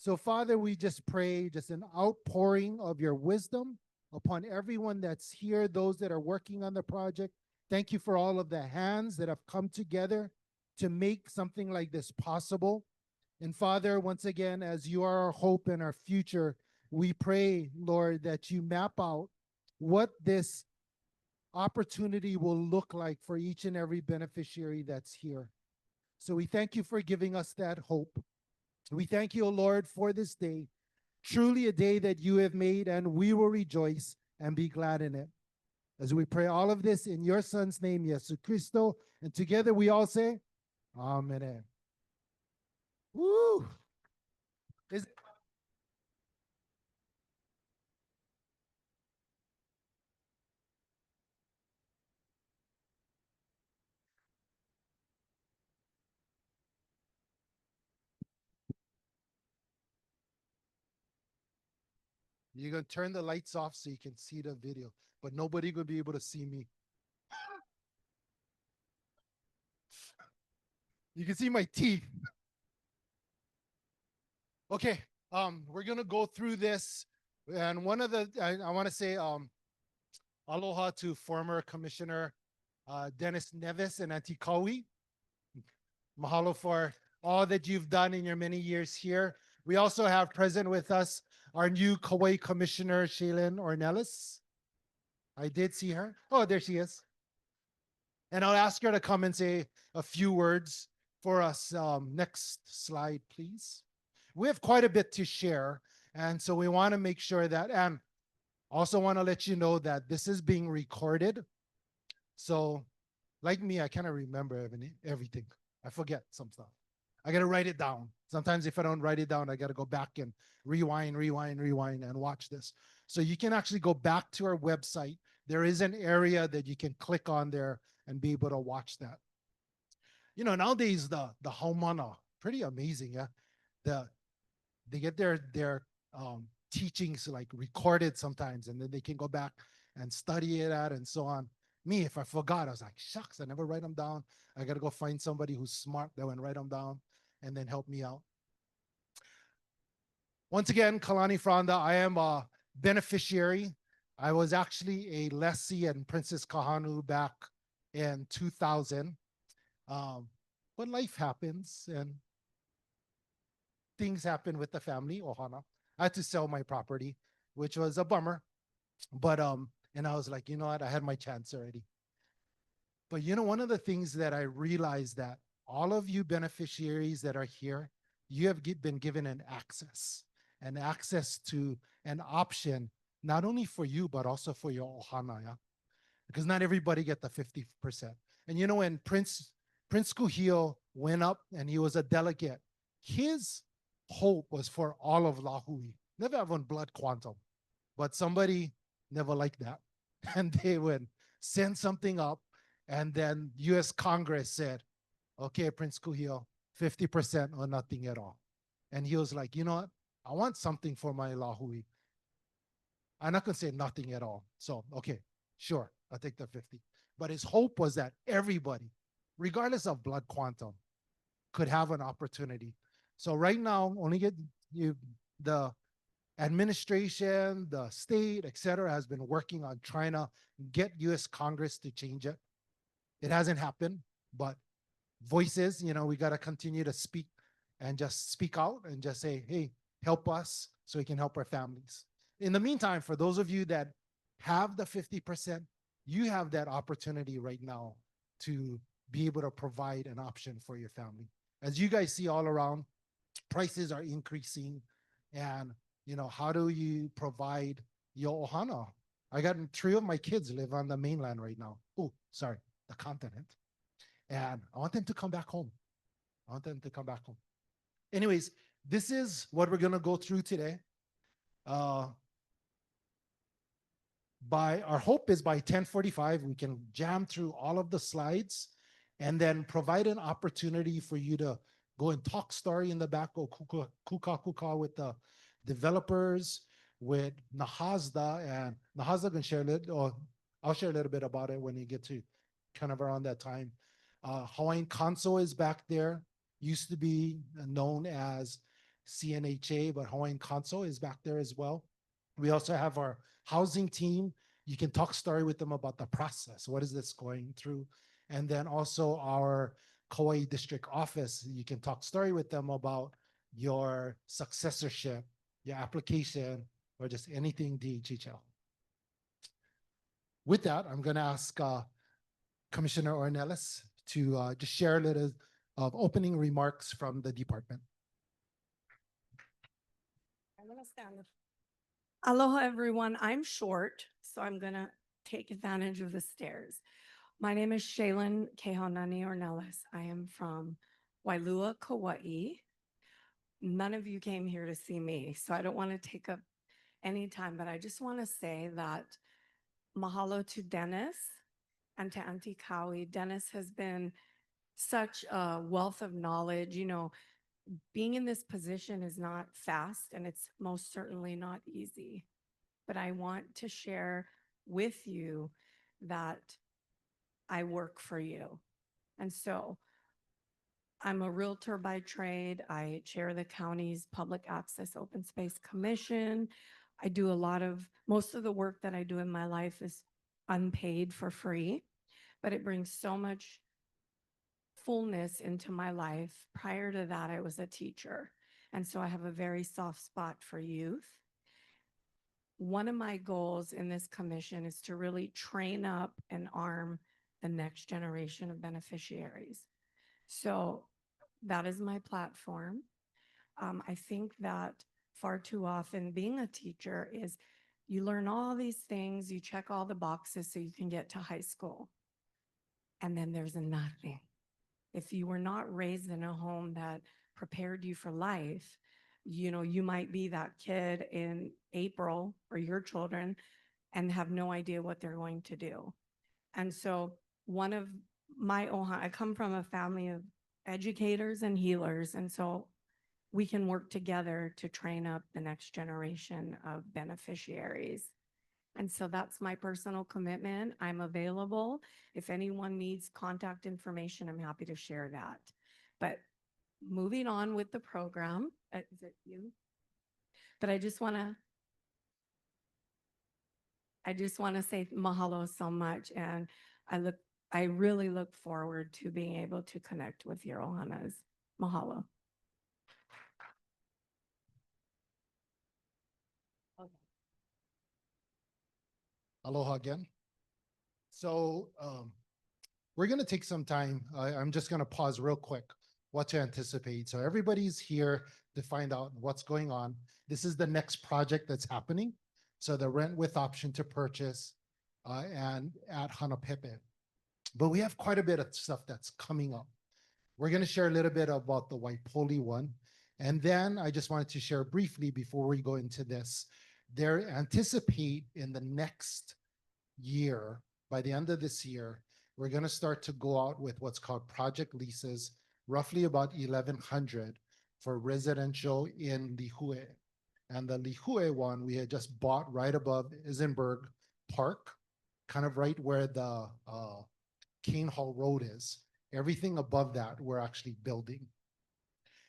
So, Father, we just pray just an outpouring of your wisdom upon everyone that's here, those that are working on the project. Thank you for all of the hands that have come together to make something like this possible. And Father, once again, as you are our hope and our future, we pray, Lord, that you map out what this opportunity will look like for each and every beneficiary that's here. So we thank you for giving us that hope. We thank you, O Lord, for this day, truly a day that you have made, and we will rejoice and be glad in it. As we pray all of this in your Son's name, Jesus Christo, and together we all say, Amen. Woo! Is You're going to turn the lights off so you can see the video, but nobody will be able to see me. You can see my teeth. Okay, we're going to go through this. And one of the, I want to say aloha to former Commissioner Dennis Nevis and Auntie Kaui. Mahalo for all that you've done in your many years here. We also have present with us our new Kauai Commissioner, Shaylin Ornelas. I did see her. Oh, there she is. And I'll ask her to come and say a few words for us. Next slide, please. We have quite a bit to share. And so we want to make sure that, and also want to let you know that this is being recorded. So like me, I kind of remember everything. I forget some stuff. I got to write it down. Sometimes if I don't write it down, I got to go back and rewind and watch this. So you can actually go back to our website. There is an area that you can click on there and be able to watch that. You know, nowadays the haumana, pretty amazing, yeah. They get their teachings like recorded sometimes, and then they can go back and study it out and so on. Me, if I forgot, I was like, shucks, I never write them down. I got to go find somebody who's smart that would write them down and then help me out. Once again, Kalani Franda, I am a beneficiary. I was actually a lessee in Princess Kahanu back in 2000. But life happens and things happen with the family, Ohana. I had to sell my property, which was a bummer. But and I was like, you know what, I had my chance already. But you know, one of the things that I realized that all of you beneficiaries that are here, you have been given an access to an option, not only for you, but also for your ohana, yeah? Because not everybody get the 50%. And you know, when Prince Kuhio went up and he was a delegate, his hope was for all of Lahui. Never have one blood quantum, but somebody never liked that. And they would send something up, and then US Congress said, okay, Prince Kuhio, 50% or nothing at all. And he was like, you know what? I want something for my Lahui. I'm not going to say nothing at all. So, okay, sure, I'll take the 50. But his hope was that everybody, regardless of blood quantum, could have an opportunity. So right now, only get you the administration, the state, et cetera, has been working on trying to get US Congress to change it. It hasn't happened, but voices, you know, we got to continue to speak and just speak out and just say, hey, help us so we can help our families. In the meantime, for those of you that have the 50%, you have that opportunity right now to be able to provide an option for your family. As you guys see all around, prices are increasing, and you know, how do you provide your ohana? I got 3 of my kids live on the mainland right now. Oh, sorry, the continent. And I want them to come back home. Anyways, this is what we're gonna go through today. Our hope is by 10:45, we can jam through all of the slides and then provide an opportunity for you to go and talk story in the back, go kuka with the developers, with Nahazda, and Nahazda can share a little, or I'll share a little bit about it when you get to kind of around that time. Hawaiian Console is back there, used to be known as CNHA, but Hawaiian Council is back there as well. We also have our housing team. You can talk story with them about the process. What is this going through? And then also our Kauai district office. You can talk story with them about your successorship, your application, or just anything DHHL. With that, I'm going to ask Commissioner Ornelas to just share a little of opening remarks from the department. I'm gonna stand. Aloha, everyone. I'm short, so I'm gonna take advantage of the stairs. My name is Shaylin Kehaunani Ornelas. I am from Wailua, Kauai. None of you came here to see me, so I don't want to take up any time, but I just want to say that mahalo to Dennis and to Auntie Kaui. Dennis has been such a wealth of knowledge. You know, being in this position is not fast and it's most certainly not easy. But I want to share with you that I work for you. And so I'm a realtor by trade. I chair the county's Public Access Open Space Commission. I do most of the work that I do in my life is unpaid for free, but it brings so much fullness into my life. Prior to that, I was a teacher. And so I have a very soft spot for youth. One of my goals in this commission is to really train up and arm the next generation of beneficiaries. So that is my platform. I think that far too often being a teacher is you learn all these things, you check all the boxes so you can get to high school. And then there's nothing. If you were not raised in a home that prepared you for life, you know, you might be that kid in April or your children and have no idea what they're going to do. And so one of my I come from a family of educators and healers. And so we can work together to train up the next generation of beneficiaries. And so that's my personal commitment. I'm available. If anyone needs contact information, I'm happy to share that. But moving on with the program, is it you? But I just want to say mahalo so much. And I really look forward to being able to connect with your ohanas. Mahalo. Okay. Aloha again. So we're going to take some time. I'm just going to pause real quick what to anticipate. So everybody's here to find out what's going on. This is the next project that's happening. So the rent with option to purchase and at Hanapēpē. But we have quite a bit of stuff that's coming up. We're going to share a little bit about the Waipoli one. And then I just wanted to share briefly before we go into this, they anticipate in the next year, by the end of this year, we're going to start to go out with what's called project leases, roughly about 1,100 for residential in Lihue. And the Lihue one, we had just bought right above Isenberg Park, kind of right where the Kane Hall Road is. Everything above that, we're actually building.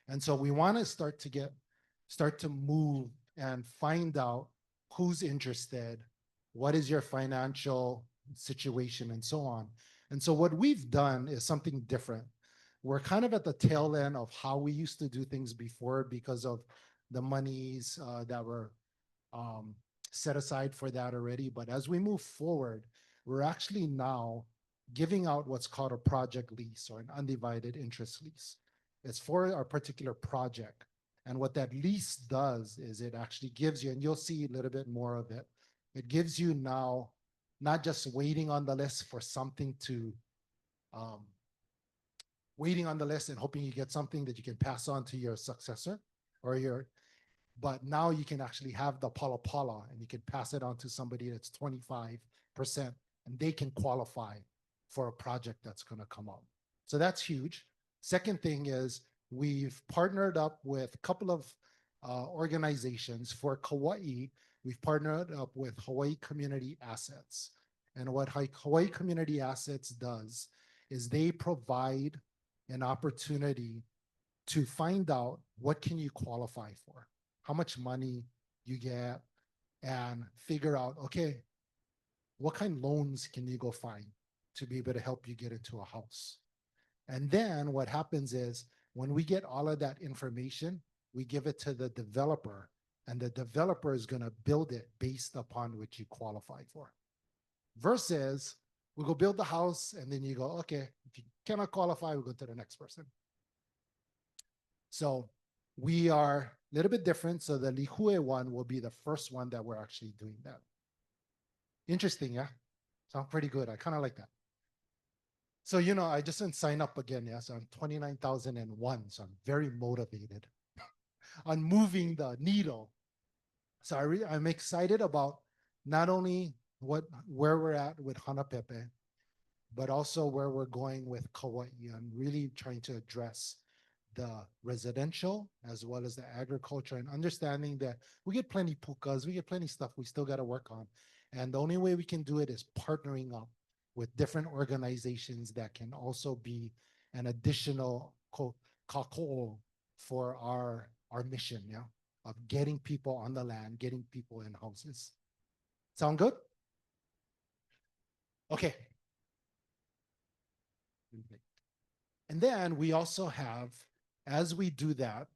And so we want to start to move and find out who's interested, what is your financial situation, and so on. And so what we've done is something different. We're kind of at the tail end of how we used to do things before because of the monies that were set aside for that already. But as we move forward, we're actually now giving out what's called a project lease or an undivided interest lease. It's for our particular project. And what that lease does is it actually gives you, and you'll see a little bit more of it, it gives you now not just waiting on the list for something to, waiting on the list and hoping you get something that you can pass on to your successor or but now you can actually have the pala and you can pass it on to somebody that's 25% and they can qualify for a project that's going to come up. So that's huge. Second thing is we've partnered up with a couple of organizations for Kauai. We've partnered up with Hawaii Community Assets. And what Hawaii Community Assets does is they provide an opportunity to find out what can you qualify for, how much money you get, and figure out, okay, what kind of loans can you go find to be able to help you get into a house. And then what happens is when we get all of that information, we give it to the developer, and the developer is going to build it based upon what you qualify for. Versus we go build the house and then you go, okay, if you cannot qualify, we go to the next person. So we are a little bit different. So the Lihue one will be the first one that we're actually doing that. Interesting, yeah? Sounds pretty good. I kind of like that. So, you know, I just didn't sign up again. Yeah, so I'm 29,001. So I'm very motivated on moving the needle. So I'm excited about not only where we're at with Hanapēpē, but also where we're going with Kaua. I'm really trying to address the residential as well as the agriculture, and understanding that we get plenty pukas, we get plenty stuff we still got to work on. And the only way we can do it is partnering up with different organizations that can also be an additional kako for our mission, yeah, of getting people on the land, getting people in houses. Sound good? Okay. And then we also have, as we do that,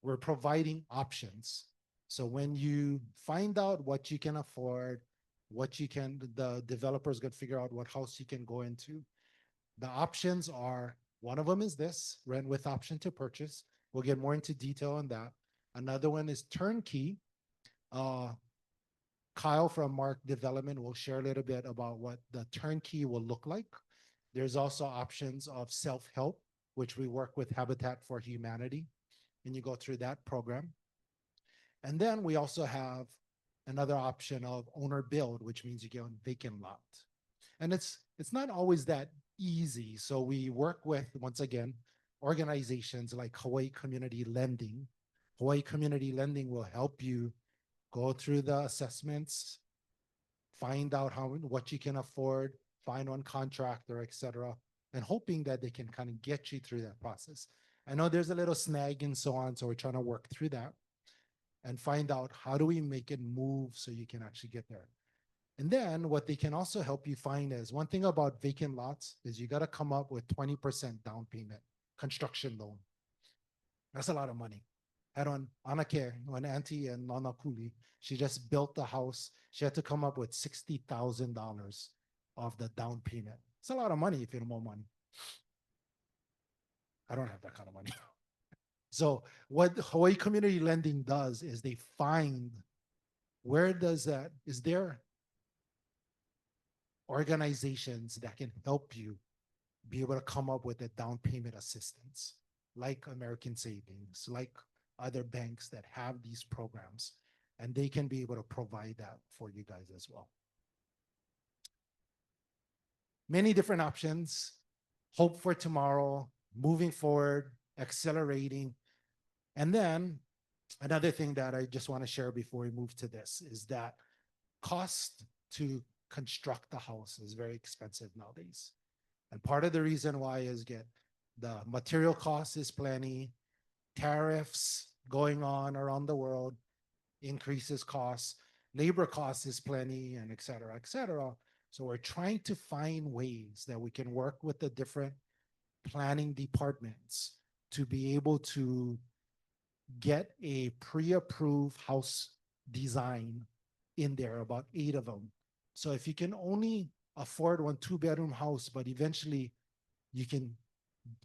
we're providing options. So when you find out what you can afford, the developers can figure out what house you can go into. The options are, one of them is this, rent with option to purchase. We'll get more into detail on that. Another one is turnkey. Kyle from Mark Development will share a little bit about what the turnkey will look like. There's also options of self-help, which we work with Habitat for Humanity, and you go through that program. And then we also have another option of owner build, which means you get on vacant lot. And it's not always that easy. So we work with, once again, organizations like Hawaii Community Lending. Hawaii Community Lending will help you go through the assessments, find out what you can afford, find one contractor, etc., and hoping that they can kind of get you through that process. I know there's a little snag and so on, so we're trying to work through that and find out how do we make it move so you can actually get there. And then what they can also help you find is, one thing about vacant lots is you got to come up with 20% down payment, construction loan. That's a lot of money. Had on Anake, when Auntie and Nana Kuli, she just built the house. She had to come up with $60,000 of the down payment. It's a lot of money if you have more money. I don't have that kind of money. So what Hawaii Community Lending does is they find is there organizations that can help you be able to come up with a down payment assistance, like American Savings, like other banks that have these programs, and they can be able to provide that for you guys as well. Many different options, hope for tomorrow, moving forward, accelerating. And then another thing that I just want to share before we move to this is that cost to construct the house is very expensive nowadays. And part of the reason why is the material cost is plenty, tariffs going on around the world, increases costs, labor costs is plenty, and et cetera, et cetera. So we're trying to find ways that we can work with the different planning departments to be able to get a pre-approved house design in there, about 8 of them. So if you can only afford one 2-bedroom house, but eventually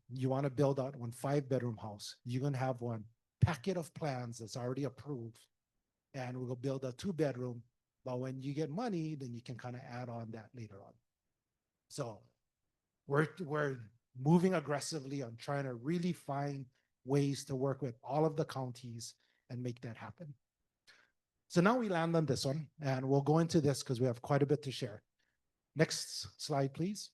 you want to build out one 5-bedroom house, you're going to have one packet of plans that's already approved, and we'll build a 2-bedroom. But when you get money, then you can kind of add on that later on. So we're moving aggressively on trying to really find ways to work with all of the counties and make that happen. So now we land on this one, and we'll go into this because we have quite a bit to share. Next slide, please.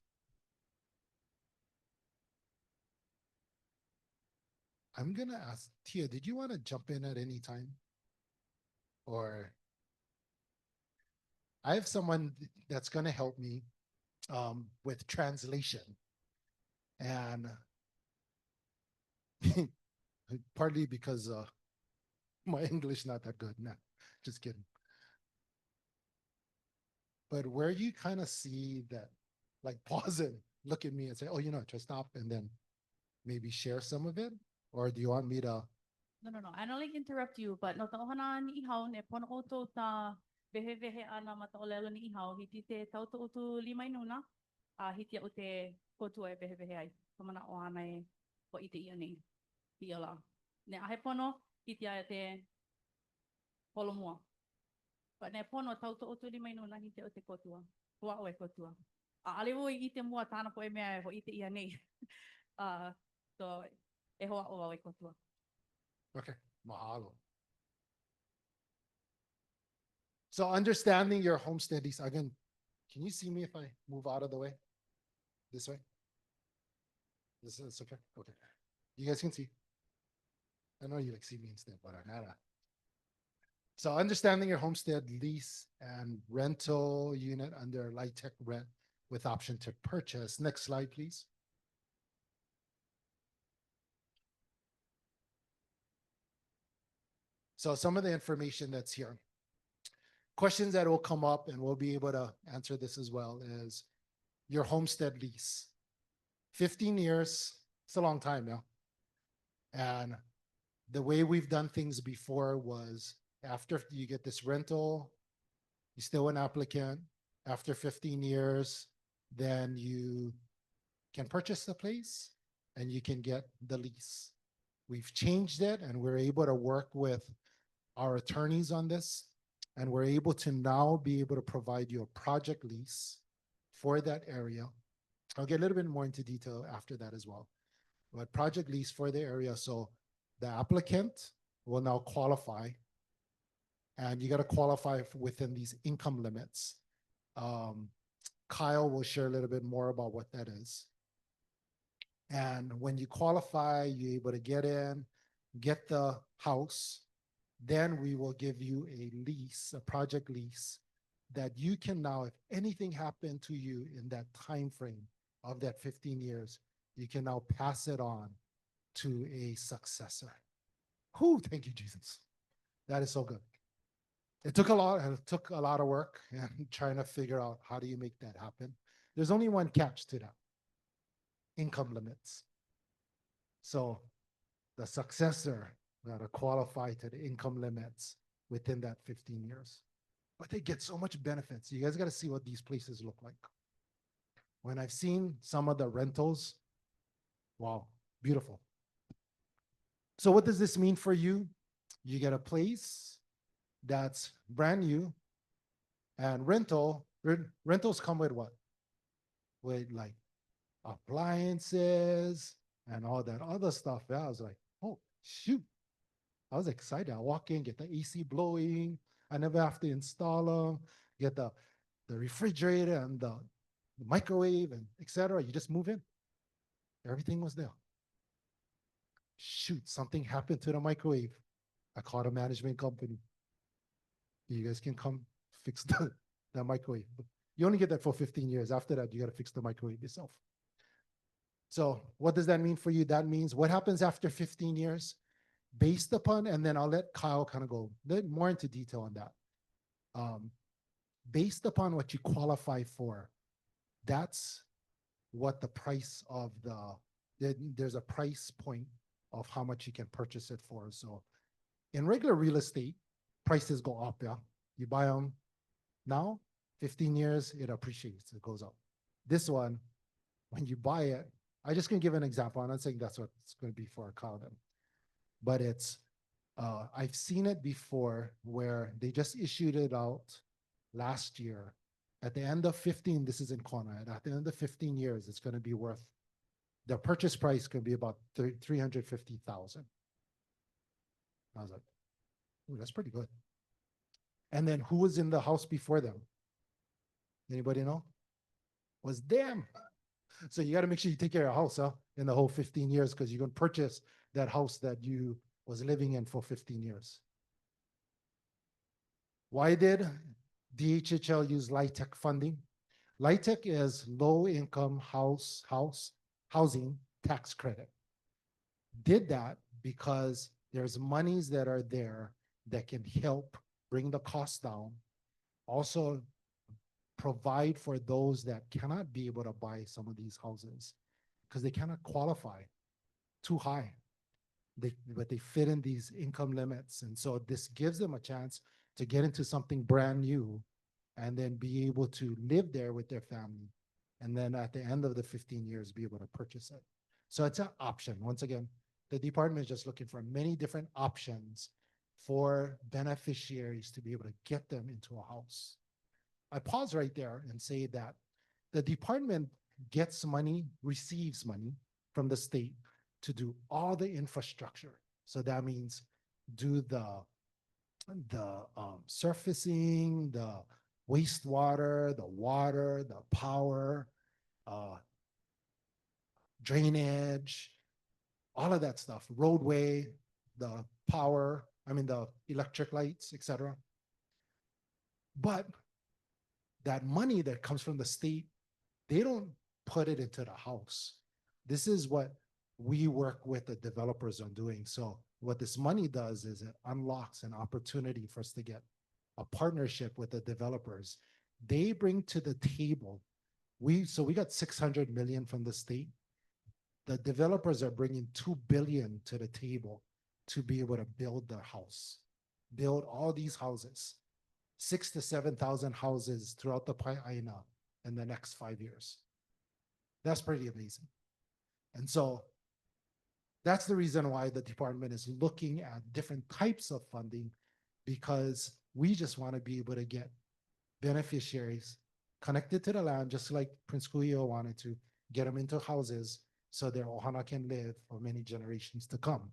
I'm going to ask Tia, did you want to jump in at any time? Or I have someone that's going to help me with translation. And partly because my English not that good. Nah, just kidding. But where you kind of see that, like pause and look at me and say, oh, try stop and then maybe share some of it? Or do you want me to? No. I don't like interrupt you, but no taohana ni ihaw ne pono ko to ta behe ana mataolelo ni ihaw hiti te tau to utu limai nuna hiti o te kotua e behe ai kamana o ana e po ite ia nei iala ne ahe pono hiti a te polomua but ne pono tau to utu limai nuna hiti o te kotua hua o e kotua ale wo i te mua tana po e mea e ho ite ia nei so e hoa o e kotua. Okay, mahalo. So understanding your homestead lease, again, can you see me if I move out of the way? This way? This is okay? Okay. You guys can see. I know you like see me instead, but nada. So understanding your homestead lease and rental unit under LIHTC rent with option to purchase. Next slide, please. So some of the information that's here. Questions that will come up, and we'll be able to answer this as well, is your homestead lease. 15 years, it's a long time now. And the way we've done things before was after you get this rental, you're still an applicant. After 15 years, then you can purchase the place and you can get the lease. We've changed it and we're able to work with our attorneys on this. And we're able to now be able to provide you a project lease for that area. I'll get a little bit more into detail after that as well. But project lease for the area. So the applicant will now qualify. And you got to qualify within these income limits. Kyle will share a little bit more about what that is. And when you qualify, you're able to get in, get the house. Then we will give you a lease, a project lease, that you can now, if anything happened to you in that time frame of that 15 years, you can now pass it on to a successor. Whew, thank you, Jesus. That is so good. It took a lot of work and trying to figure out how do you make that happen. There's only one catch to that: income limits. So the successor got to qualify to the income limits within that 15 years. But they get so much benefits. You guys got to see what these places look like. When I've seen some of the rentals, wow, beautiful. So what does this mean for you? You get a place that's brand new, and rentals come with what? With like appliances and all that other stuff. Yeah, I was like, oh, shoot. I was excited. I walk in, get the AC blowing. I never have to install them. Get the refrigerator and the microwave and etc. You just move in. Everything was there. Shoot, something happened to the microwave. I called a management company. You guys can come fix the microwave. You only get that for 15 years. After that, you got to fix the microwave yourself. So what does that mean for you? That means what happens after 15 years? Based upon, and then I'll let Kyle kind of go more into detail on that. Based upon what you qualify for, that's what the price of there's a price point of how much you can purchase it for. So in regular real estate, prices go up, yeah? You buy them now, 15 years, it appreciates, it goes up. This one, when you buy it, I just can give an example. I'm not saying that's what it's going to be for Kyle then. But it's, I've seen it before where they just issued it out last year. At the end of 15, this is in Kaua, at the end of 15 years, it's going to be worth, the purchase price could be about $350,000. I was like, ooh, that's pretty good. And then who was in the house before them? Anybody know? Was them. So you got to make sure you take care of your house, in the whole 15 years, because you're going to purchase that house that you was living in for 15 years. Why did DHHL use LIHTC funding? LIHTC is low income housing tax credit. Did that because there's monies that are there that can help bring the cost down. Also provide for those that cannot be able to buy some of these houses because they cannot qualify too high. But they fit in these income limits. And so this gives them a chance to get into something brand new and then be able to live there with their family. And then at the end of the 15 years, be able to purchase it. So it's an option. Once again, the department is just looking for many different options for beneficiaries to be able to get them into a house. I pause right there and say that the department gets money, receives money from the state to do all the infrastructure. So that means do the surfacing, the wastewater, the water, the power, drainage, all of that stuff, roadway, the power, the electric lights, etc. But that money that comes from the state, they don't put it into the house. This is what we work with the developers on doing. So what this money does is it unlocks an opportunity for us to get a partnership with the developers. They bring to the table, we got 600 million from the state. The developers are bringing 2 billion to the table to be able to build their house, build all these houses, 6,000 to 7,000 houses throughout the Pai'aina in the next 5 years. That's pretty amazing. And so that's the reason why the department is looking at different types of funding, because we just want to be able to get beneficiaries connected to the land, just like Prince Kuio wanted to get them into houses so their ohana can live for many generations to come.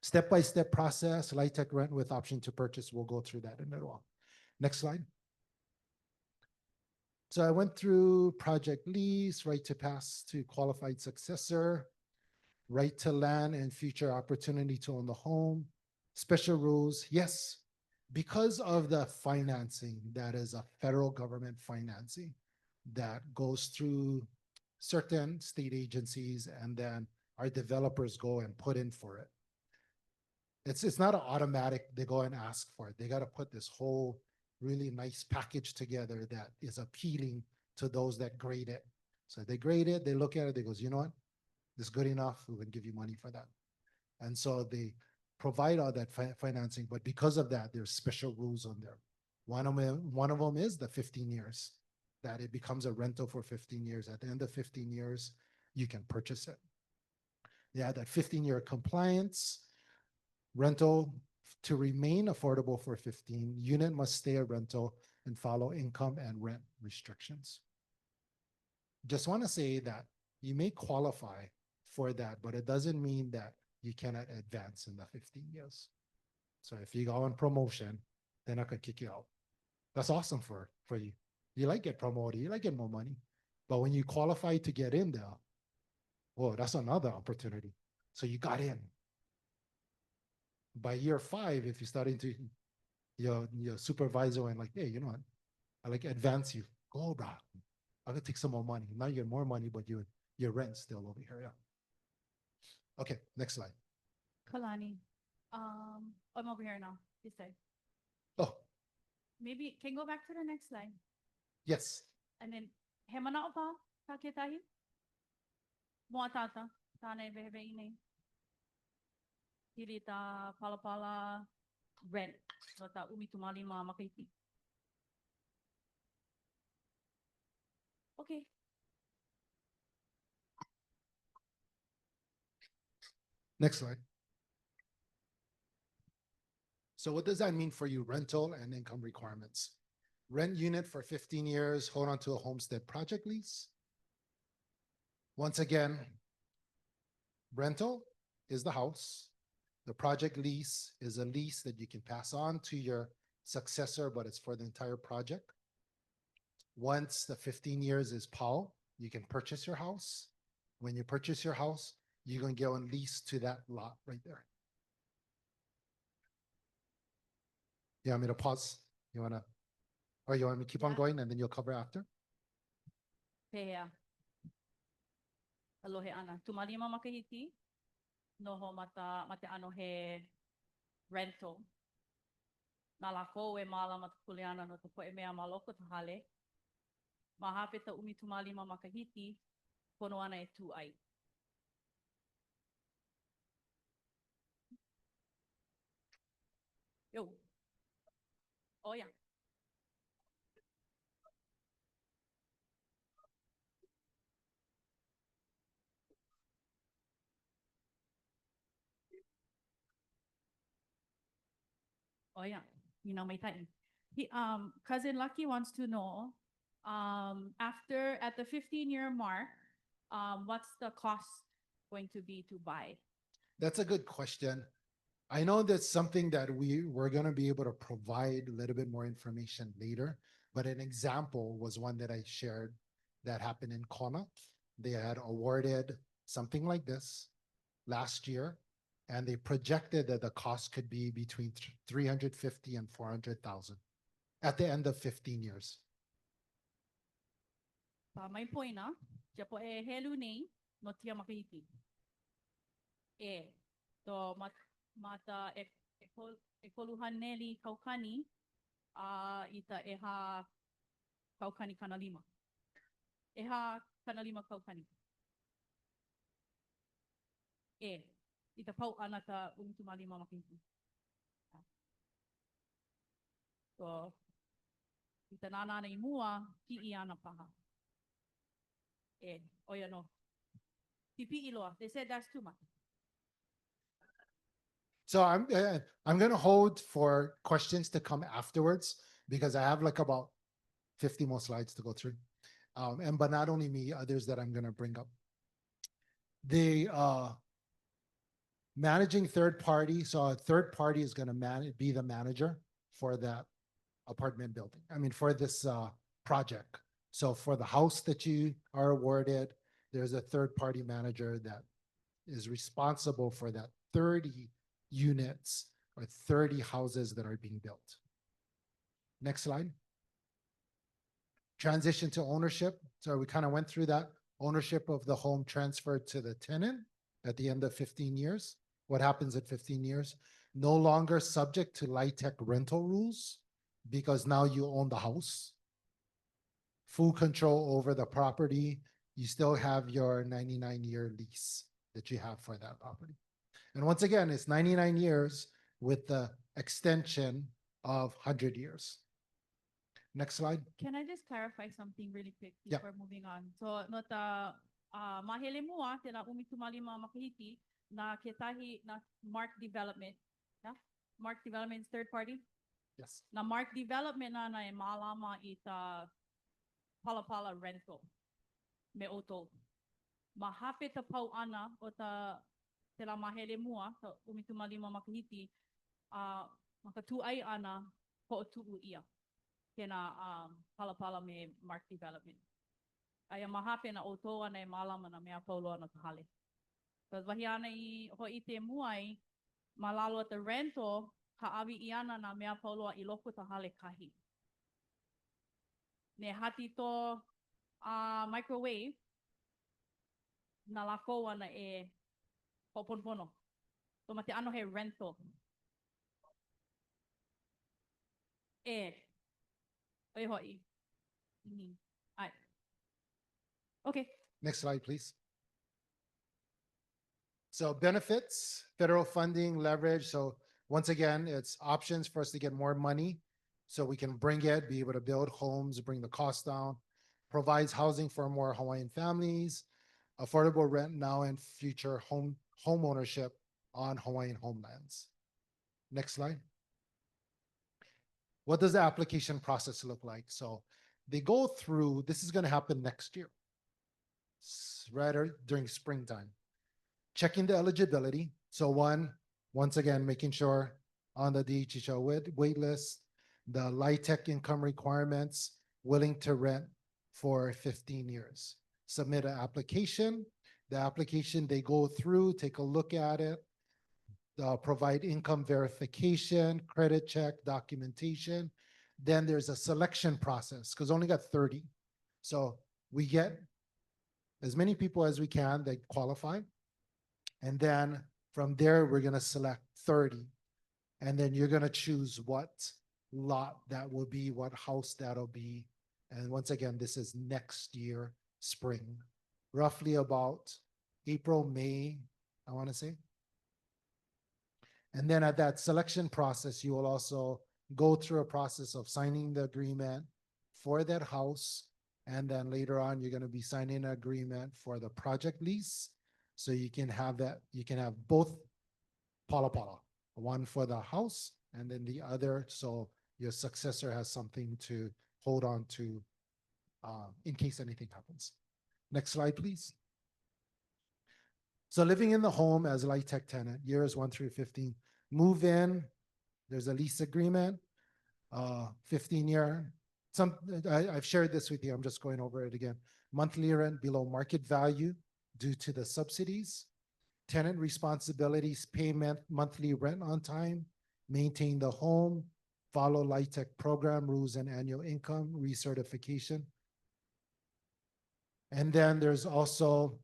Step-by-step process, LIHTC rent with option to purchase. We'll go through that in a while. Next slide. So I went through project lease, right to pass to qualified successor, right to land and future opportunity to own the home, special rules. Yes, because of the financing, that is a federal government financing that goes through certain state agencies, and then our developers go and put in for it. It's not an automatic, they go and ask for it. They got to put this whole really nice package together that is appealing to those that grade it. So they grade it, they look at it, they goes, you know what? This is good enough, we can give you money for that. And so they provide all that financing, but because of that, there's special rules on there. One of them is the 15 years, that it becomes a rental for 15 years. At the end of 15 years, you can purchase it. Yeah, that 15-year compliance, rental to remain affordable for 15, unit must stay a rental and follow income and rent restrictions. Just want to say that you may qualify for that, but it doesn't mean that you cannot advance in the 15 years. So if you go on promotion, they're not gonna kick you out. That's awesome for you. You like get promoted, you like get more money. But when you qualify to get in there, whoa, that's another opportunity. So you got in. By year 5, if you're starting to, your supervisor and like, hey, you know what? I like advance you. Go, bro. I'm gonna take some more money. Now you get more money, but your rent's still over here. Yeah. Okay, next slide. Kalani, I'm over here now, this side. Oh, Maybe can go back to the next slide. yes. And then, hemana pa takitahi? Mua tata, tane bebe ine. Hilita palapala rent. So ta umitumali ma makiti. Okay. Next slide. So what does that mean for you? Rental and income requirements. Rent unit for 15 years, hold on to a homestead project lease. Once again, rental is the house. The project lease is a lease that you can pass on to your successor, but it's for the entire project. Once the 15 years is PAL, you can purchase your house. When you purchase your house, you're going to go on lease to that lot right there. You want me to pause? You want to, or you want me to keep on Yeah. going and then you'll cover after? Pea. Alohe ana. Tumali ma makahiti. noho mate ano he rental. Na lako e mala mata kuleana no te poe mea maloko te hale. Mahape ta umitumali makahiti, pono ana e tu ai. Yo. Oh yeah. Oh yeah, you know my time. Cousin Lucky wants to know, after at the 15-year mark, what's the cost going to be to buy? That's a good question. I know that's something that we're going to be able to provide a little bit more information later, but an example was one that I shared that happened in Kona. They had awarded something like this last year, and they projected that the cost could be between 350 and 400,000 at the end of 15 years. May point na, siya po e helu nei, no tia makahiti. So mata ekoluhan neli kaukani, ita eha kaukani kanalima. Eha kanalima kaukani. Ita pau anata umitumali makahiti. So ita nana na imua, ki ana paha. Oya no. Pipi iloa, they said that's too much. So I'm going to hold for questions to come afterwards because I have like about 50 more slides to go through. But not only me, others that I'm going to bring up. The managing third party. So a third party is going to be the manager for that apartment building. I mean, for this project. So for the house that you are awarded, there's a third party manager that is responsible for that 30 units or 30 houses that are being built. Next slide. Transition to ownership. So we kind of went through that. Ownership of the home transferred to the tenant at the end of 15 years. What happens at 15 years? No longer subject to LIHTC rental rules because now you own the house. Full control over the property. You still have your 99-year lease that you have for that property. And once again, it's 99 years with the extension of 100 years. Next slide. Can I just clarify something really quick Yeah. before moving on? So, nota mahele mua tena umitumali makahiti na ketahi na mark development. Yeah? Mark development is third party. Yes. Na mark development na e malama ita pala rental. Me oto. Mahape ta pau ana o ta tela mahele mua ta umitumali makahiti makatuai ana po tuu ia. Kena pala me mark development. Aya mahape na otoa na malama na mea pauloa na kahale. But wahiana I ho ite muai malalo at the rental kaawi iana na mea pauloa I loko tahale kahi. Ne hati to microwave na lakoa na e hoponpono. So mate ano he rental. Oi hoi. Okay. Next slide, please. So benefits, federal funding, leverage. So once again, it's options for us to get more money so we can bring it, be able to build homes, bring the cost down, provides housing for more Hawaiian families, affordable rent now and future home ownership on Hawaiian homelands. Next slide. What does the application process look like? So they go through, this is going to happen next year, right during springtime. Checking the eligibility. So once again, making sure on the DHHL wait list, the LIHTC income requirements, willing to rent for 15 years. Submit an application. The application, they go through, take a look at it, provide income verification, credit check, documentation. Then there's a selection process because only got 30. So we get as many people as we can that qualify. And then From there, we're gonna select 30. And then you're gonna choose what lot that will be, what house that'll be. And once again, this is next year, spring, roughly about April, May, I wanna say. And then at that selection process, you will also go through a process of signing the agreement for that house. And then later on, you're gonna be signing an agreement for the project lease. So you can have that, you can have both pala, one for the house and then the other, so your successor has something to hold on to in case anything happens. Next slide, please. So living in the home as a light tech tenant, years 1 through 15, move in, there's a lease agreement, 15-year. I've shared this with you, I'm just going over it again. Monthly rent below market value due to the subsidies. Tenant responsibilities, payment, monthly rent on time, maintain the home, follow LIHTC program rules and annual income, recertification. And then there's also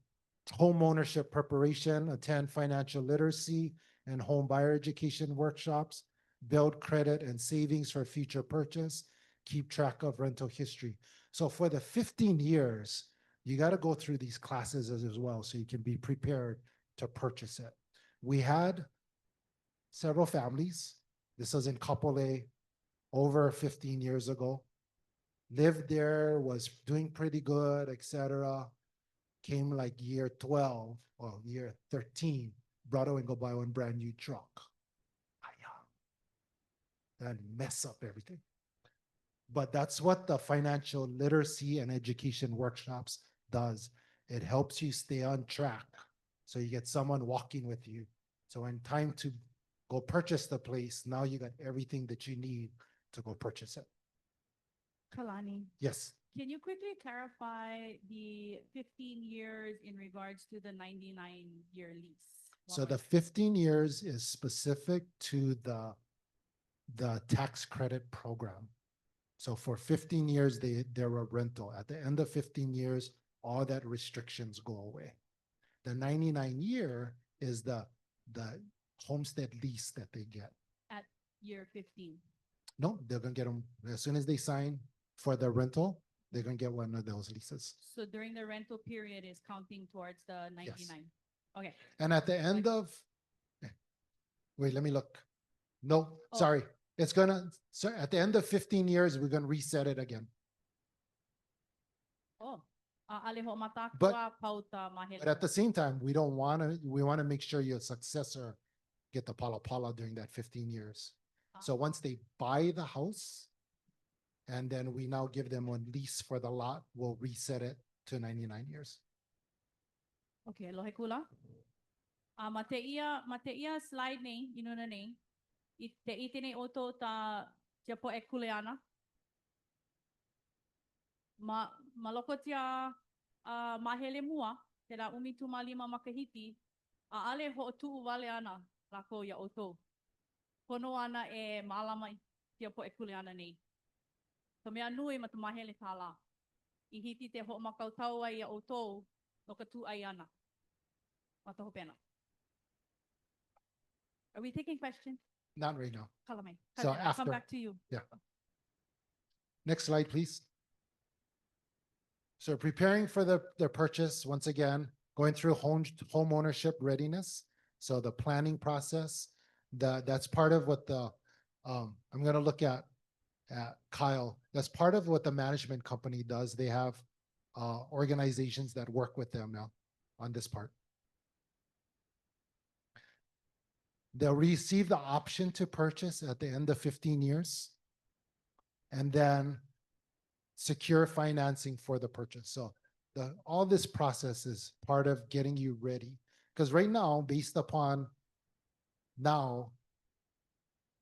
home ownership preparation, attend financial literacy and home buyer education workshops, build credit and savings for future purchase, keep track of rental history. So for the 15 years, you got to go through these classes as well so you can be prepared to purchase it. We had several families. This was in Kapolei over 15 years ago. Lived there, was doing pretty good, etc. Came like year 12 or year 13, brought and go buy one brand new truck. And mess up everything. But that's what the financial literacy and education workshops does. It helps you stay on track. So you get someone walking with you. So when time to go purchase the place, now you got everything that you need to go purchase it. Kalani, Yes. can you quickly clarify the 15 years in regards to the 99-year lease? So the 15 years is specific to the tax credit program. So for 15 years, they're a rental. At the end of 15 years, all that restrictions go away. The 99-year is the homestead lease that they get. At year 15. No, they're gonna get them as soon as they sign for the rental. They're gonna get one of those leases. So during the rental period is counting towards the 99. Yes. Okay. And at the end of, wait, let me look. No, Oh. sorry. It's gonna, so at the end of 15 years, we're gonna reset it again. Oh. Aleho matakwa pauta mahele. But at the same time, we want to make sure your successor get the pala during that 15 years. So once they buy the house, and then we now give them one lease for the lot, we'll reset it to 99 years. Okay, lohe kula. Mateia slide ni, inuna ni. Te itine oto ta japo e kuleana. Maloko tia mahele mua, te la umitu malima makahiti, ale ho tu wale ana lako ya oto. Pono ana e malama tia po e kuleana ni. So mea nui mata mahele tala. I hiti te ho makautau ai ya oto, no ka tu ai ana. Mata ho pena. Are we taking questions? Not right now. Kalame. So I'll after. come back to you. Yeah. Next slide, please. So preparing for the purchase, once again, going through home ownership readiness. So the planning process, that's part of what the, I'm going to look at Kyle. That's part of what the management company does. They have organizations that work with them now on this part. They'll receive the option to purchase at the end of 15 years. And then secure financing for the purchase. So all this process is part of getting you ready. Because right now, based upon now,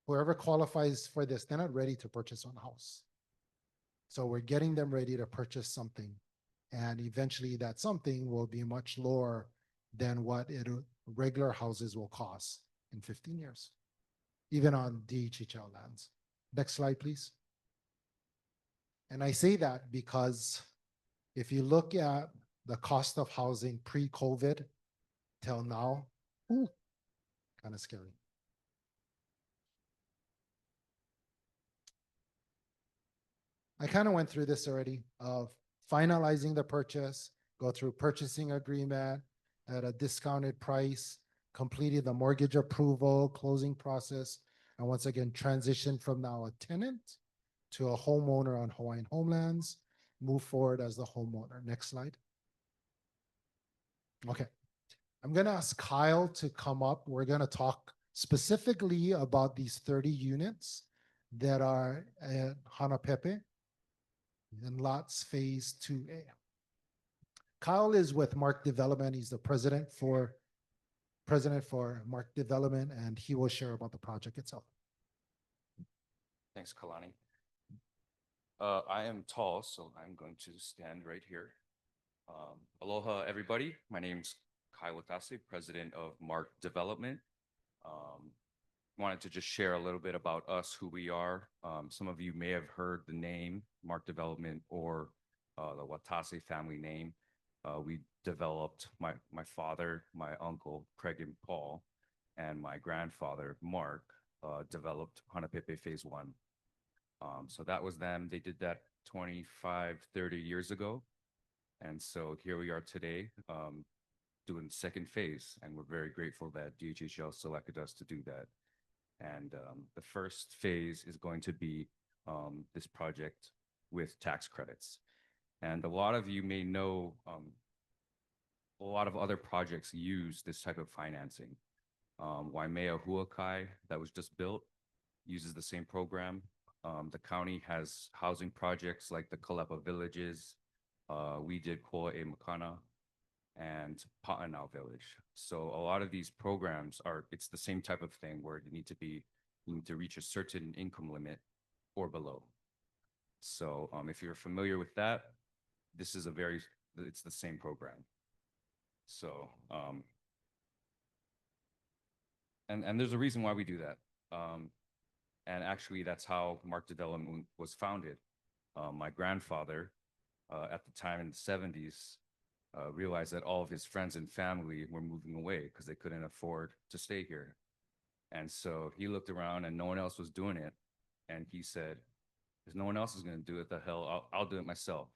whoever qualifies for this, they're not ready to purchase one house. So we're getting them ready to purchase something. And eventually that something will be much lower than what regular houses will cost in 15 years, even on DHHL lands. Next slide, please. And I say that because if you look at the cost of housing pre-COVID till now, kind of scary. I kind of went through this already of finalizing the purchase, go through purchasing agreement at a discounted price, completed the mortgage approval, closing process, and once again, transition from now a tenant to a homeowner on Hawaiian Homelands, move forward as the homeowner. Next slide. Okay. I'm going to ask Kyle to come up. We're going to talk specifically about these 30 units that are at Hanapēpē in lots phase 2A. Kyle is with Mark Development. He's the president for Mark Development, and he will share about the project itself. Thanks, Kalani. I am tall, so I'm going to stand right here. Aloha, everybody. My name's Kai Watase, president of Mark Development. Wanted to just share a little bit about us, who we are. Some of you may have heard the name Mark Development or the Watase family name. We developed, my father, my uncle, Craig and Paul, and my grandfather, Mark, developed Hanapēpē Phase 1. So that was them. They did that 25, 30 years ago. And so here we are today doing second phase. And we're very grateful that DHHL selected us to do that. And the first phase is going to be this project with tax credits. And a lot of you may know a lot of other projects use this type of financing. Waimea Huakai, that was just built, uses the same program. The county has housing projects like the Kalepa Villages. We did Koa e Makana and Pa'anao Village. So a lot of these programs it's the same type of thing where you need to reach a certain income limit or below. So if you're familiar with that, this is it's the same program. So, and there's a reason why we do that. And actually that's how Mark Development was founded. My grandfather, at the time in the 70s, realized that all of his friends and family were moving away because they couldn't afford to stay here. And so he looked around and no one else was doing it. And he said, if no one else is going to do it, the hell, I'll do it myself.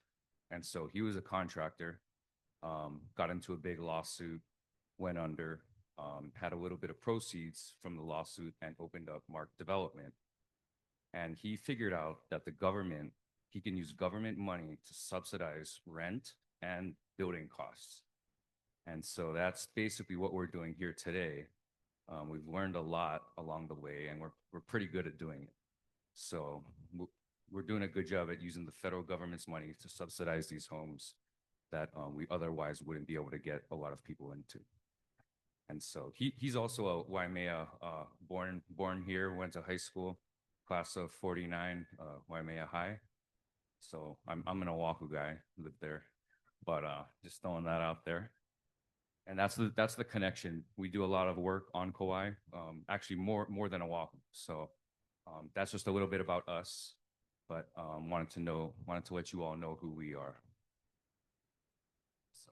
And so he was a contractor, got into a big lawsuit, went under, had a little bit of proceeds from the lawsuit and opened up Mark Development. And he figured out that he can use government money to subsidize rent and building costs. And so that's basically what we're doing here today. We've learned a lot along the way, and we're pretty good at doing it. So we're doing a good job at using the federal government's money to subsidize these homes that we otherwise wouldn't be able to get a lot of people into. And so he's also a Waimea, born here, went to high school, class of 49, Waimea High. So I'm an Oahu guy, lived there, but just throwing that out there. And that's the connection. We do a lot of work on Kauai, actually more than Oahu. So that's just a little bit about us, but wanted to let you all know who we are. So.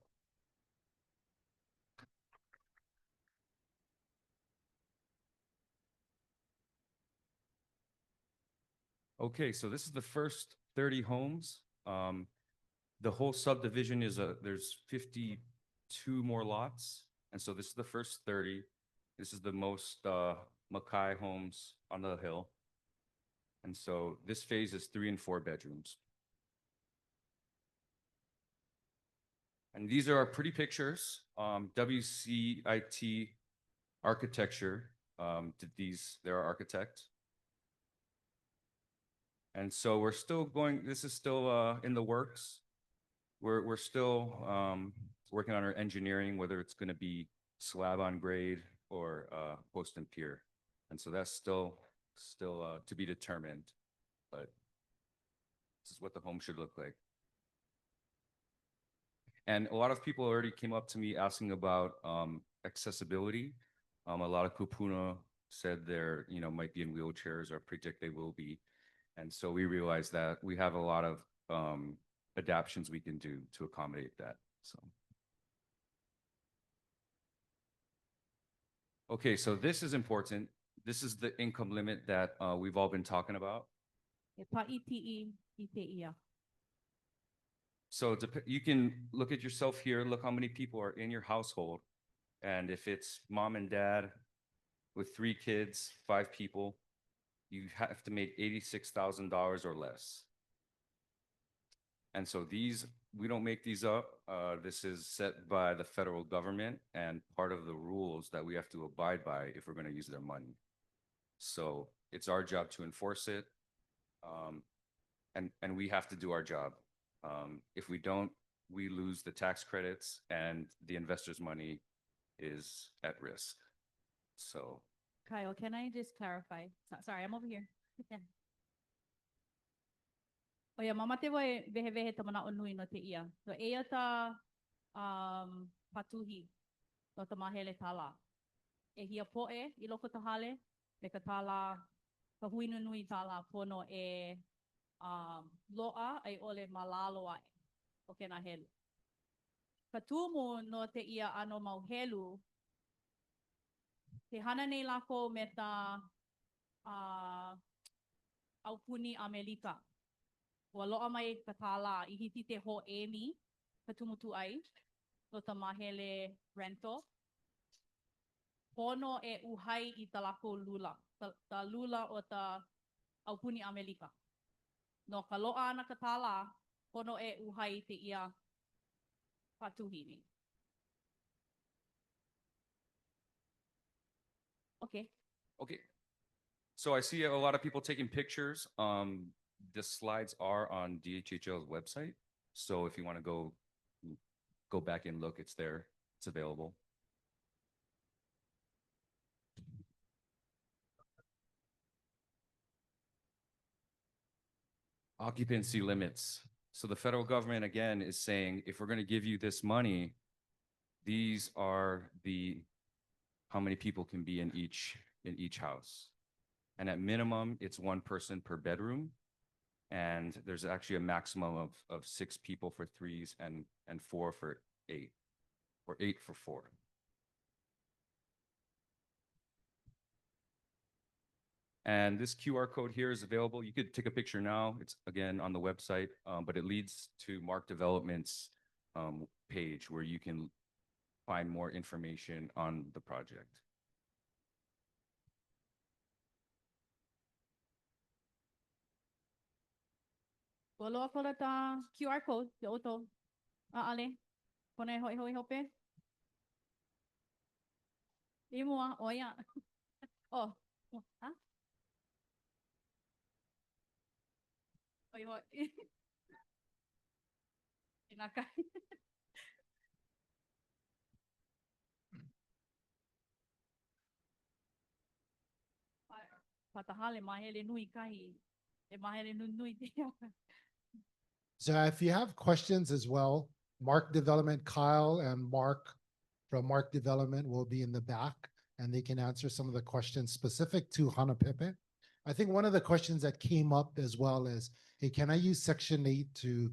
Okay, so this is the first 30 homes. The whole subdivision there's 52 more lots. And so this is the first 30. This is the most Makai homes on the hill. And so this phase is 3 and 4 bedrooms. And these are our pretty pictures. WCIT Architecture did these, they're our architect. And so we're still going, this is still in the works. We're still working on our engineering, whether it's going to be slab on grade or post and pier. And so that's still to be determined, but this is what the home should look like. And a lot of people already came up to me asking about accessibility. A lot of kupuna said they're, might be in wheelchairs or predict they will be. And so we realized that we have a lot of adaptions we can do to accommodate that. So. Okay, so this is important. This is the income limit that we've all been talking about. E pa'ipi'i I te ia. So you can look at yourself here, look how many people are in your household. And if it's mom and dad with 3 kids, 5 people, you have to make $86,000 or less. And so we don't make these up. This is set by the federal government and part of the rules that we have to abide by if we're going to use their money. So it's our job to enforce it. And we have to do our job. If we don't, we lose the tax credits and the investors' money is at risk. So, Kyle, can I just clarify? Sorry, I'm over here. O ia, mamate wai vehe ta mana nui no te ia. So eia ta patuhi no ta mahele tala. E hia poe I loko ta hale, me ka tala, ka huinu nui tala pono e loa ai ole malalo ai o ke na helu. Ka tumu no te ia ano mau helu, te hana nei lako me ta aupuni Amerika. Ua loa mai ka tala I hiti te ho emi ka tumutu ai no ta mahele rental. Pono e uhai I ta lako lula. Ta lula o ta aupuni Amerika. No ka loa ana ka tala, pono e uhai te ia patuhini. Okay. okay. So I see a lot of people taking pictures. The slides are on DHHL's website. So if you want to go back and look, it's there. It's available. Occupancy limits. So the federal government, again, is saying, if we're going to give you this money, these are how many people can be in each house. And at minimum, it's 1 person per bedroom. And there's actually a maximum of 6 people for 3s and 4 for 8, or 8 for 4. And this QR code here is available. You could take a picture now. It's again on the website, but it leads to Mark Development's page where you can find more information on the project. Walo ako na ta QR code, yo to. Ale, pone hoi hope. Imo o ya. Oh, ha? Oi hoi. Inakai. Patahale mahele nui kai. E mahele nui te. So if you have questions as well, Mark Development, Kyle and Mark from Mark Development will be in the back and they can answer some of the questions specific to Hanapēpē. I think one of the questions that came up as well is, hey, can I use Section 8 to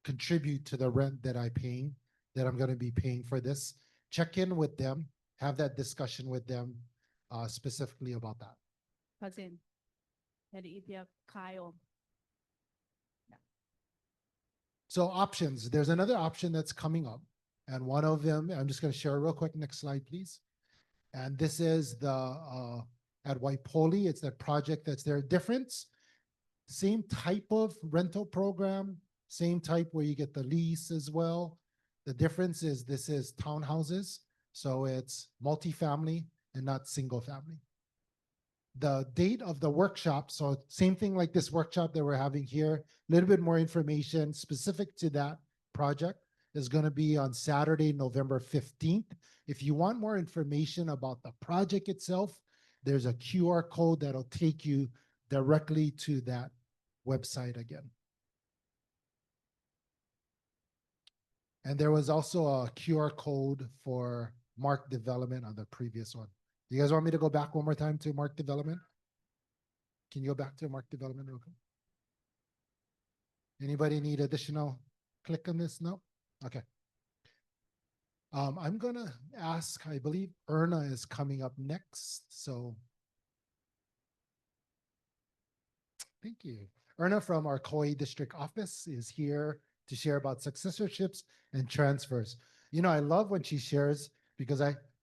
contribute to the rent that I'm going to be paying for this? Check in with them, have that discussion with them specifically about that. Cousin. Hedi itia Kyle. So options, there's another option that's coming up. And one of them, I'm just going to share real quick. Next slide, please. And this is the, at Waipoli, it's that project that's there. Difference, same type of rental program, same type where you get the lease as well. The difference is this is townhouses. So it's multifamily and not single family. The date of the workshop, so same thing like this workshop that we're having here, a little bit more information specific to that project is going to be on Saturday, November 15th. If you want more information about the project itself, there's a QR code that'll take you directly to that website again. And there was also a QR code for Mark Development on the previous one. You guys want me to go back one more time to Mark Development? Can you go back to Mark Development real quick? Anybody need additional click on this? No? Okay. I'm gonna ask, I believe Erna is coming up next, so. Thank you. Erna from our Kauai District Office is here to share about successorships and transfers. You know, I love when she shares because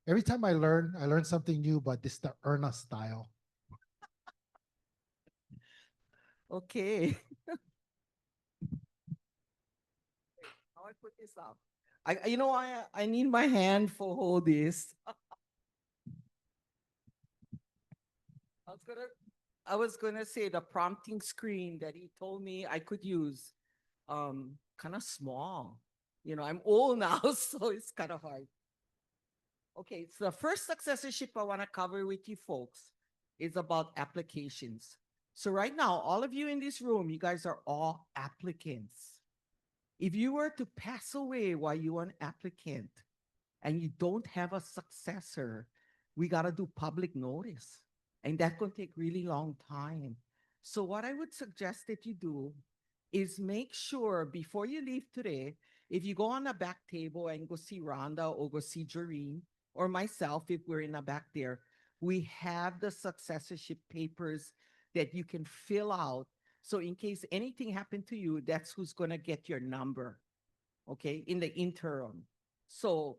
every time I learn something new, but this is the Erna style. Okay. How I put this up? I need my hand for hold this. I was gonna say the prompting screen that he told me I could use, kind of small. You know, I'm old now, so it's kind of hard. Okay, so the first successorship I want to cover with you folks is about applications. So right now, all of you in this room, you guys are all applicants. If you were to pass away while you are an applicant and you don't have a successor, we got to do public notice. And that can take really long time. So what I would suggest that you do is make sure before you leave today, if you go on the back table and go see Rhonda or go see Jareen or myself, if we're in the back there, we have the successorship papers that you can fill out. So in case anything happened to you, that's who's going to get your number, okay, in the interim. So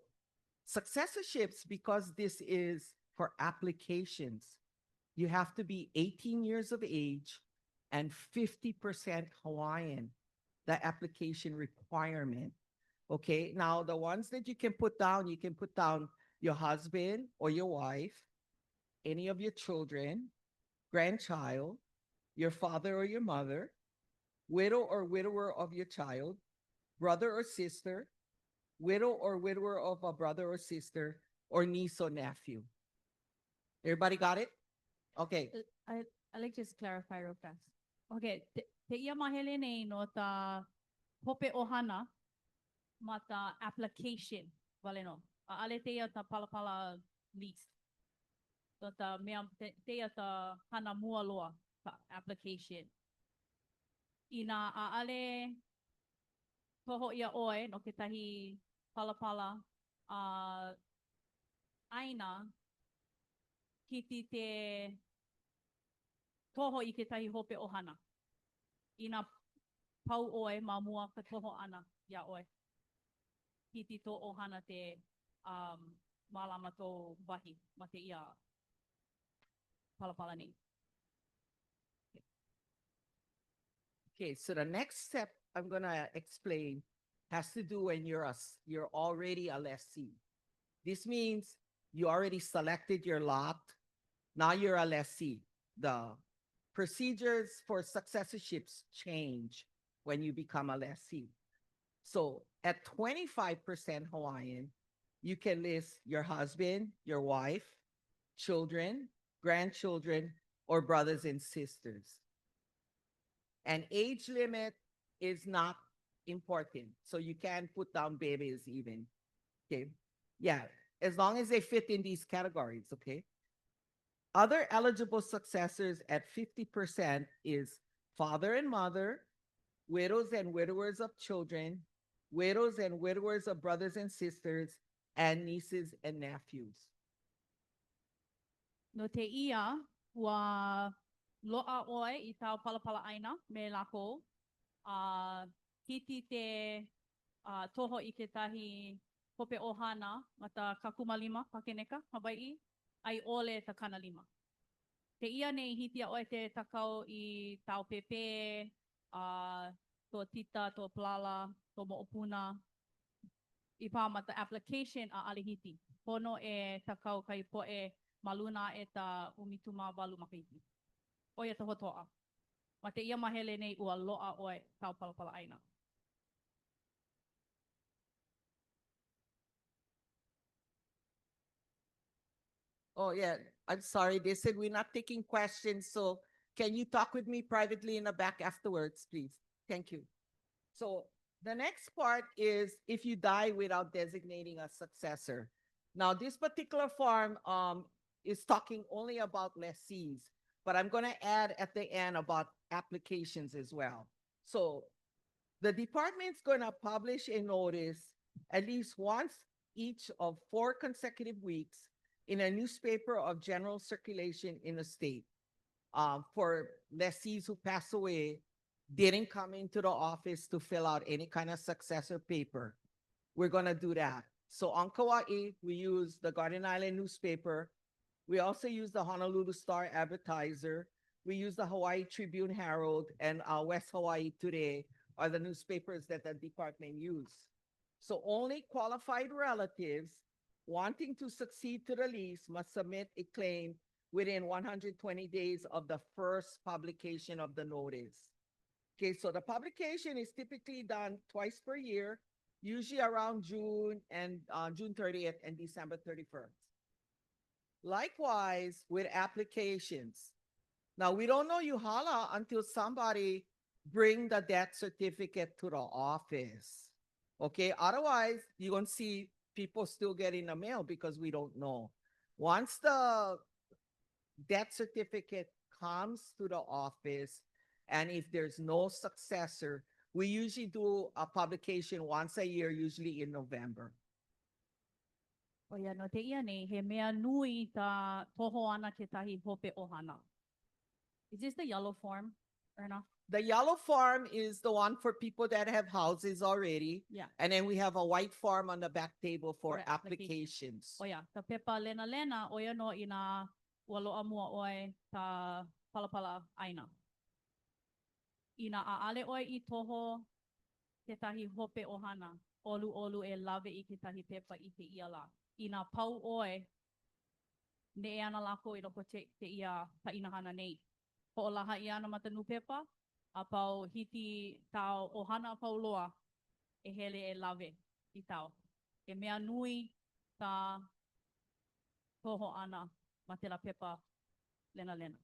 successorships, because this is for applications, you have to be 18 years of age and 50% Hawaiian, the application requirement. Okay, now the ones that you can put down your husband or your wife, any of your children, grandchild, your father or your mother, widow or widower of your child, brother or sister, widow or widower of a brother or sister, or niece or nephew. Everybody got it? Okay. I like just clarify real fast. Okay, te ia mahele nei no ta hope ohana ma ta application wale no. Ale te ia ta palapala list. So ta mea te ia ta hana mua loa ta application. Ina ale toho ia oe no ke tahi palapala aina kiti te toho i ke tahi hope ohana. Ina pau oe ma mua ka toho ana ia oe. Kiti to ohana te malama to wahi ma te ia palapala nei. Okay, so the next step I'm gonna explain has to do when you're already a lessee. This means you already selected your lot. Now you're a lessee. The procedures for successorships change when you become a lessee. So at 25% Hawaiian, you can list your husband, your wife, children, grandchildren, or brothers and sisters. And age limit is not important. So you can put down babies even. Okay. Yeah. As long as they fit in these categories. Okay. Other eligible successors at 50% is father and mother, widows and widowers of children, widows and widowers of brothers and sisters, and nieces and nephews. No te ia wa loa oe i tau palapala aina me lako. Kiti te toho i ke tahi hope ohana ma ta kakumalima pakeneka Hawaii ai ole ta kanalima. Te ia nei hitia oe te takau i tau pepe, to tita, to plala, to moopuna. I pa ma ta application a alihiti. Pono e takau kai poe maluna e ta umituma walu makahiti. Oia te hotoa. Ma te ia mahele nei ua loa oe tau palapala aina. Oh, yeah. I'm sorry. They said we're not taking questions. So can you talk with me privately in the back afterwards, please? Thank you. So the next part is if you die without designating a successor. Now, this particular form is talking only about lessees, but I'm going to add at the end about applications as well. So the department's going to publish a notice at least once each of 4 consecutive weeks in a newspaper of general circulation in the state. For lessees who pass away, didn't come into the office to fill out any kind of successor paper. We're gonna do that. So on Kauai, we use the Garden Island newspaper. We also use the Honolulu Star Advertiser. We use the Hawaii Tribune Herald and West Hawaii Today are the newspapers that the department use. So only qualified relatives wanting to succeed to the lease must submit a claim within 120 days of the first publication of the notice. Okay, so the publication is typically done twice per year, usually around June 30th and December 31st. Likewise with applications. Now, we don't know Yuhala until somebody bring the death certificate to the office. Okay, otherwise you're gonna see people still getting the mail because we don't know. Once the death certificate comes to the office, and if there's no successor, we usually do a publication once a year, usually in November. O ia no te ia nei, he mea nui ta toho ana ke tahi hope ohana. Is this the yellow form, Erna? The yellow form is the one for people that have houses already. Yeah. And then we have a white form on the back table for For applications. O ia, ta pepa lena lena, o ia no ina waloa mua oi ta palapala aina. Ina aale oi I toho ke tahi hope ohana, olu olu e lawe I ke tahi pepa I te ia la. Ina pau oi, ne e ana lako I loko te ia ta inahana nei. Ho olaha I ana matanu pepa, a pau hiti tau ohana pau loa, e hele e lawe I tau. E mea nui ta toho ana ma te la pepa lena lena.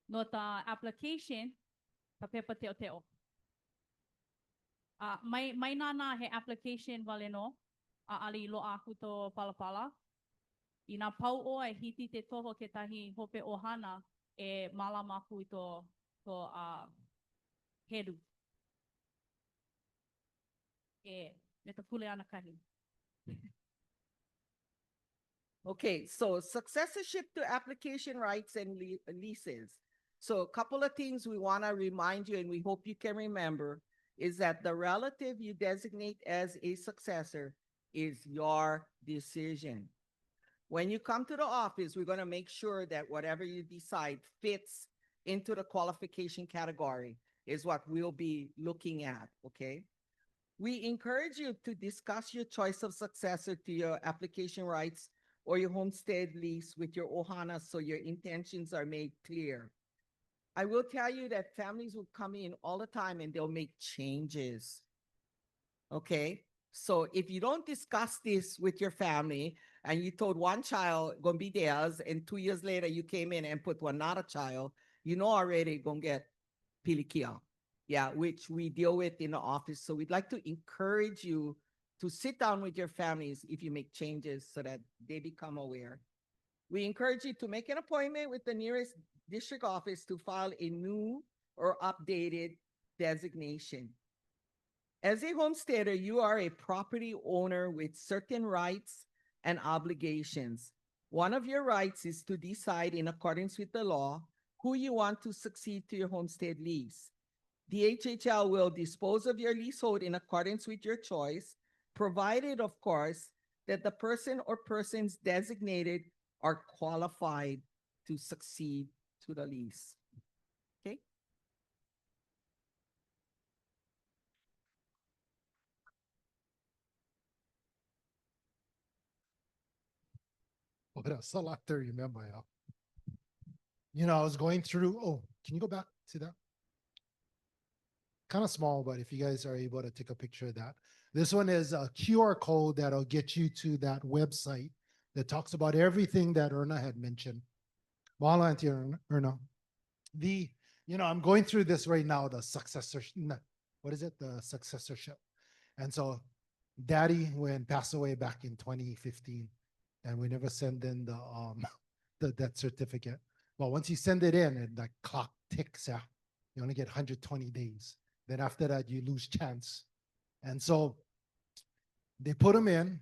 No ta application, ta pepa teo teo. Mai nana he application wale no, a ali lo aku to palapala. Ina pau oe hiti te toho ke tahi hope ohana e malama aku to hedu. E me ta pule ana kahi. Okay, so successorship to application rights and leases. So a couple of things we want to remind you, and we hope you can remember, is that the relative you designate as a successor is your decision. When you come to the office, we're going to make sure that whatever you decide fits into the qualification category is what we'll be looking at, okay? We encourage you to discuss your choice of successor to your application rights or your homestead lease with your ohana so your intentions are made clear. I will tell you that families will come in all the time and they'll make changes. Okay? So if you don't discuss this with your family and you told one child gonna be theirs and 2 years later you came in and put another child, you know already gonna get pilikia. Yeah, which we deal with in the office. So we'd like to encourage you to sit down with your families if you make changes so that they become aware. We encourage you to make an appointment with the nearest district office to file a new or updated designation. As a homesteader, you are a property owner with certain rights and obligations. One of your rights is to decide in accordance with the law who you want to succeed to your homestead lease. DHHL will dispose of your leasehold in accordance with your choice, provided, of course, that the person or persons designated are qualified to succeed to the lease. Okay? Oh, that's a lot to remember. Yeah. You know, I was going through. Oh, can you go back to that? Kind of small, but if you guys are able to take a picture of that. This one is a QR code that'll get you to that website that talks about everything that Erna had mentioned. Mahalo, Auntie Erna. I'm going through this right now, the successorship. What is it? The successorship. And so Daddy went passed away back in 2015, and we never send in the death certificate. Well, once you send it in, and the clock ticks, yeah, you only get 120 days. Then after that, you lose chance. And so They put him in.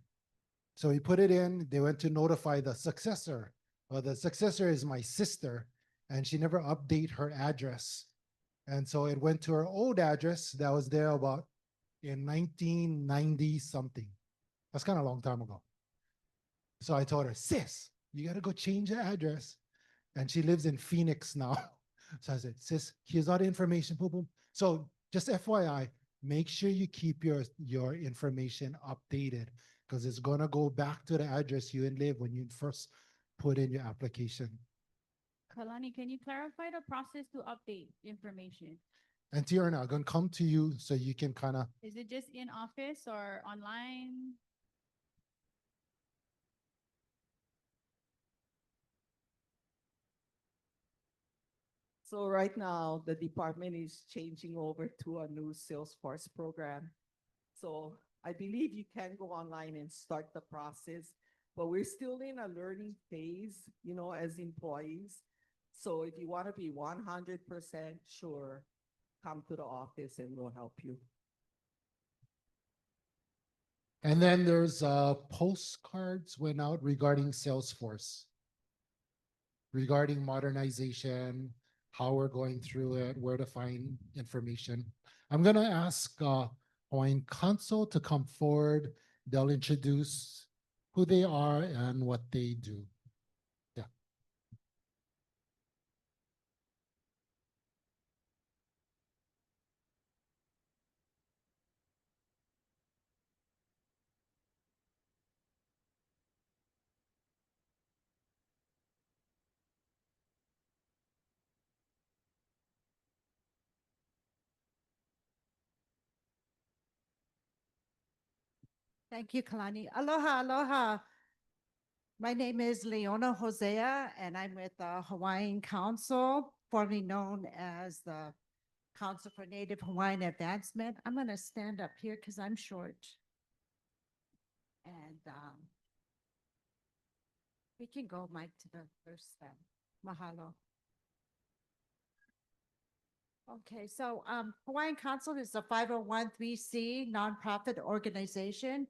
So he put it in, they went to notify the successor. Well, the successor is my sister, and she never update her address. And so it went to her old address that was there about in 1990 something. That's kind of a long time ago. So I told her, sis, you gotta go change the address. And she lives in Phoenix now. So I said, sis, here's all the information, boom, boom. So just FYI, make sure you keep your information updated because it's gonna go back to the address you live when you first put in your application. Kalani, can you clarify the process to update information? And Tiana, I'm gonna come to you so you can kind of, Is it just in office or online? So right now, the department is changing over to a new Salesforce program. So I believe you can go online and start the process, but we're still in a learning phase, you know, as employees. So if you want to be 100% sure, come to the office and we'll help you. and then there's postcards went out regarding Salesforce, regarding modernization, how we're going through it, where to find information. I'm gonna ask Hawaiian Council to come forward. They'll introduce who they are and what they do. Yeah. Thank you, Kalani. Aloha, aloha. My name is Leona Hosea, and I'm with the Hawaiian Council, formerly known as the Council for Native Hawaiian Advancement. I'm going to stand up here because I'm short. And we can go, Mike, to the first step. Mahalo. Okay, so Hawaiian Council is a 501(c) nonprofit organization.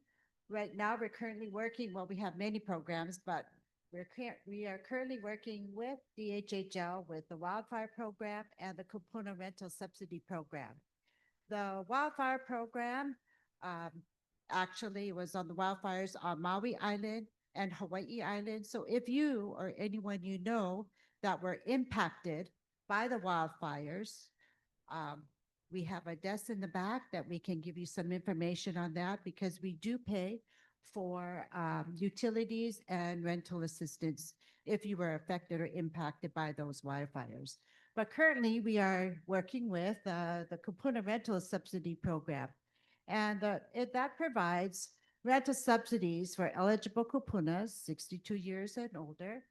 Right now, we're currently working, well, we have many programs, but we are currently working with DHHL with the wildfire program and the Kupuna rental subsidy program. The wildfire program actually was on the wildfires on Maui Island and Hawaii Island. So if you or anyone you know that were impacted by the wildfires, we have a desk in the back that we can give you some information on that because we do pay for utilities and rental assistance if you were affected or impacted by those wildfires. But currently, we are working with the Kupuna Rental Subsidy Program. And that provides rental subsidies for eligible kupunas, 62 years and older,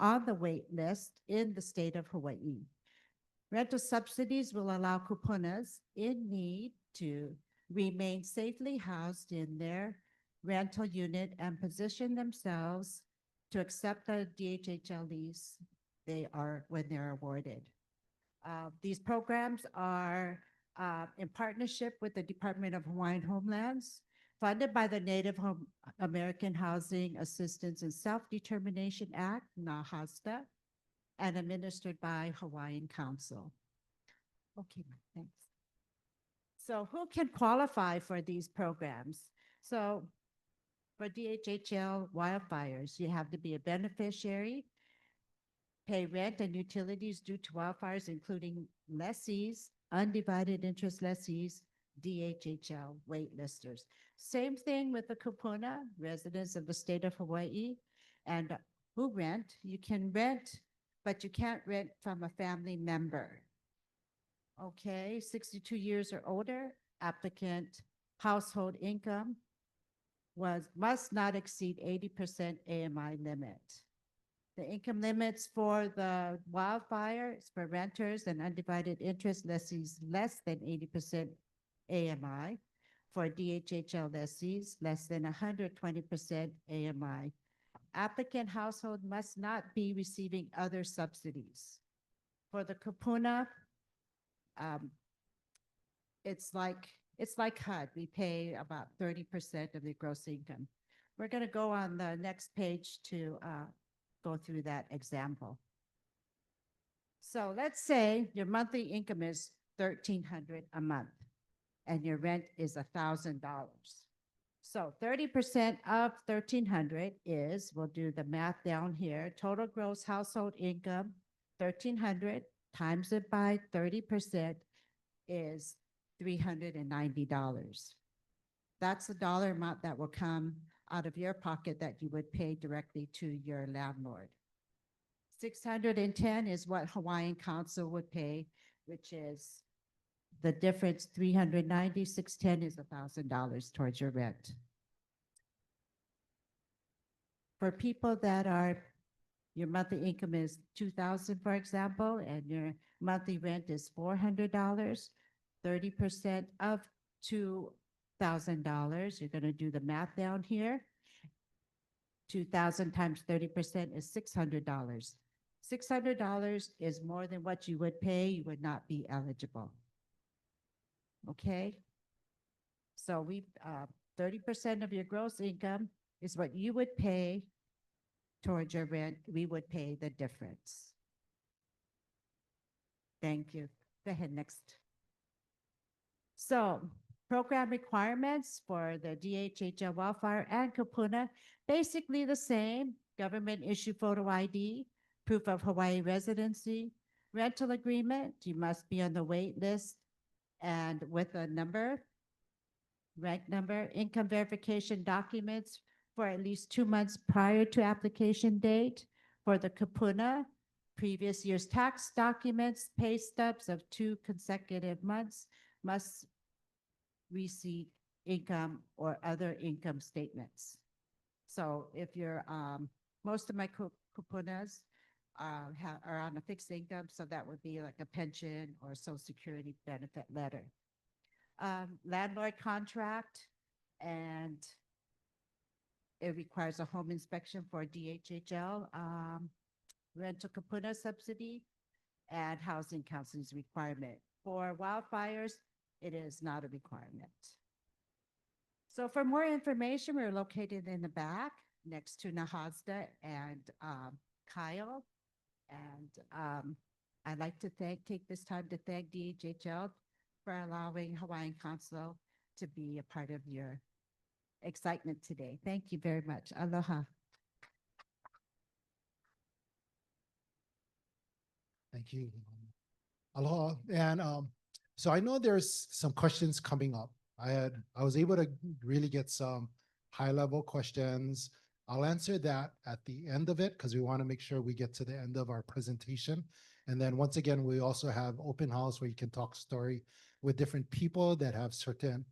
on the wait list in the state of Hawaii. Rental subsidies will allow kupunas in need to remain safely housed in their rental unit and position themselves to accept the DHHL lease when they're awarded. These programs are in partnership with the Department of Hawaiian Homelands, funded by the Native American Housing Assistance and Self-Determination Act, NAHASTA, and administered by Hawaiian Council. Okay, thanks. So who can qualify for these programs? So for DHHL wildfires, you have to be a beneficiary, pay rent and utilities due to wildfires, including lessees, undivided interest lessees, DHHL waitlisters. Same thing with the kupuna, residents of the state of Hawaii, and who rent. You can rent, but you can't rent from a family member. Okay, 62 years or older, applicant household income must not exceed 80% AMI limit. The income limits for the wildfires for renters and undivided interest lessees less than 80% AMI. For DHHL lessees, less than 120% AMI. Applicant household must not be receiving other subsidies. For the kupuna, it's like It's like HUD. We pay about 30% of the gross income. We're going to go on the next page to go through that example. So let's say your monthly income is $1,300 a month and your rent is $1,000. So 30% of 1,300 is, we'll do the math down here, total gross household income, 1,300 times it by 30% is $390. That's the dollar amount that will come out of your pocket that you would pay directly to your landlord. 610 is what Hawaiian Council would pay, which is the difference, 390, 610 is $1,000 towards your rent. For people that are, your monthly income is 2,000, for example, and your monthly rent is $400, 30% of $2,000, you're going to do the math down here. 2,000 times 30% is $600. $600 is more than what you would pay, you would not be eligible. Okay? So we 30% of your gross income is what you would pay towards your rent. We would pay the difference. Thank you. Go ahead, next. So program requirements for the DHHL Wildfire and Kapuna, basically the same. Government issue photo ID, proof of Hawaii residency, rental agreement, you must be on the wait list and with a number, rank number, income verification documents for at least 2 months prior to application date. For the Kapuna, previous year's tax documents, pay stubs of 2 consecutive months, must receive income or other income statements. So if you're, most of my Kapunas are on a fixed income, so that would be like a pension or Social Security benefit letter. Landlord contract, and it requires a home inspection for DHHL, rental Kapuna subsidy, and housing counseling's requirement. For wildfires, it is not a requirement. So for more information, we're located in the back next to Nahazda and Kyle. And I'd like to take this time to thank DHHL for allowing Hawaiian Council to be a part of your excitement today. Thank you very much. Aloha. Thank you. Aloha. And so I know there's some questions coming up. I was able to really get some high-level questions. I'll answer that at the end of it because we want to make sure we get to the end of our presentation. And then once again, we also have open house where you can talk story with different people that have certain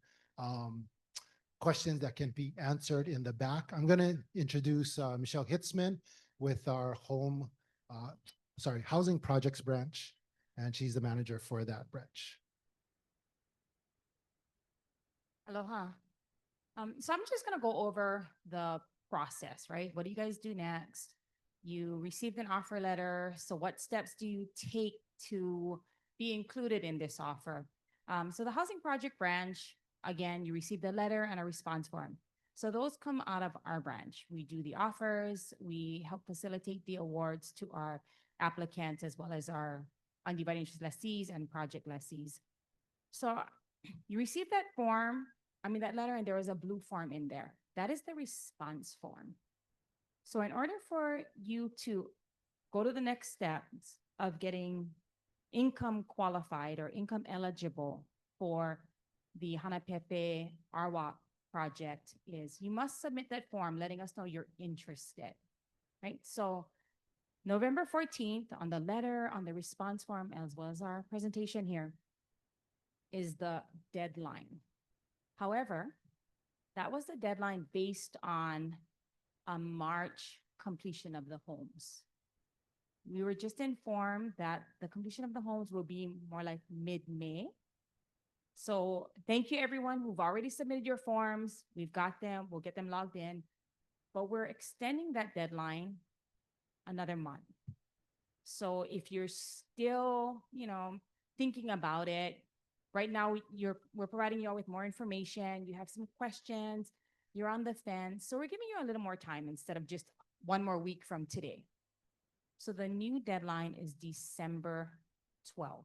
questions that can be answered in the back. I'm going to introduce Michelle Hitzman with our housing projects branch, and she's the manager for that branch. Aloha. So I'm just going to go over the process, right? What do you guys do next? You received an offer letter. So what steps do you take to be included in this offer? So the housing project branch, again, you received a letter and a response form. So those come out of our branch. We do the offers. We help facilitate the awards to our applicants as well as our undivided interest lessees and project lessees. So you received that form, that letter, and there was a blue form in there. That is the response form. So in order for you to go to the next steps of getting income qualified or income eligible for the Hanapēpē RWOP project, is you must submit that form letting us know you're interested, right? So November 14th, on the letter, on the response form, as well as our presentation here, is the deadline. However, that was the deadline based on a March completion of the homes. We were just informed that the completion of the homes will be more like mid-May. So thank you everyone who've already submitted your forms. We've got them, we'll get them logged in, but we're extending that deadline another month. So if you're still, thinking about it, Right now, we're providing you all with more information. You have some questions. You're on the fence. So we're giving you a little more time instead of just one more week from today. So the new deadline is December 12th.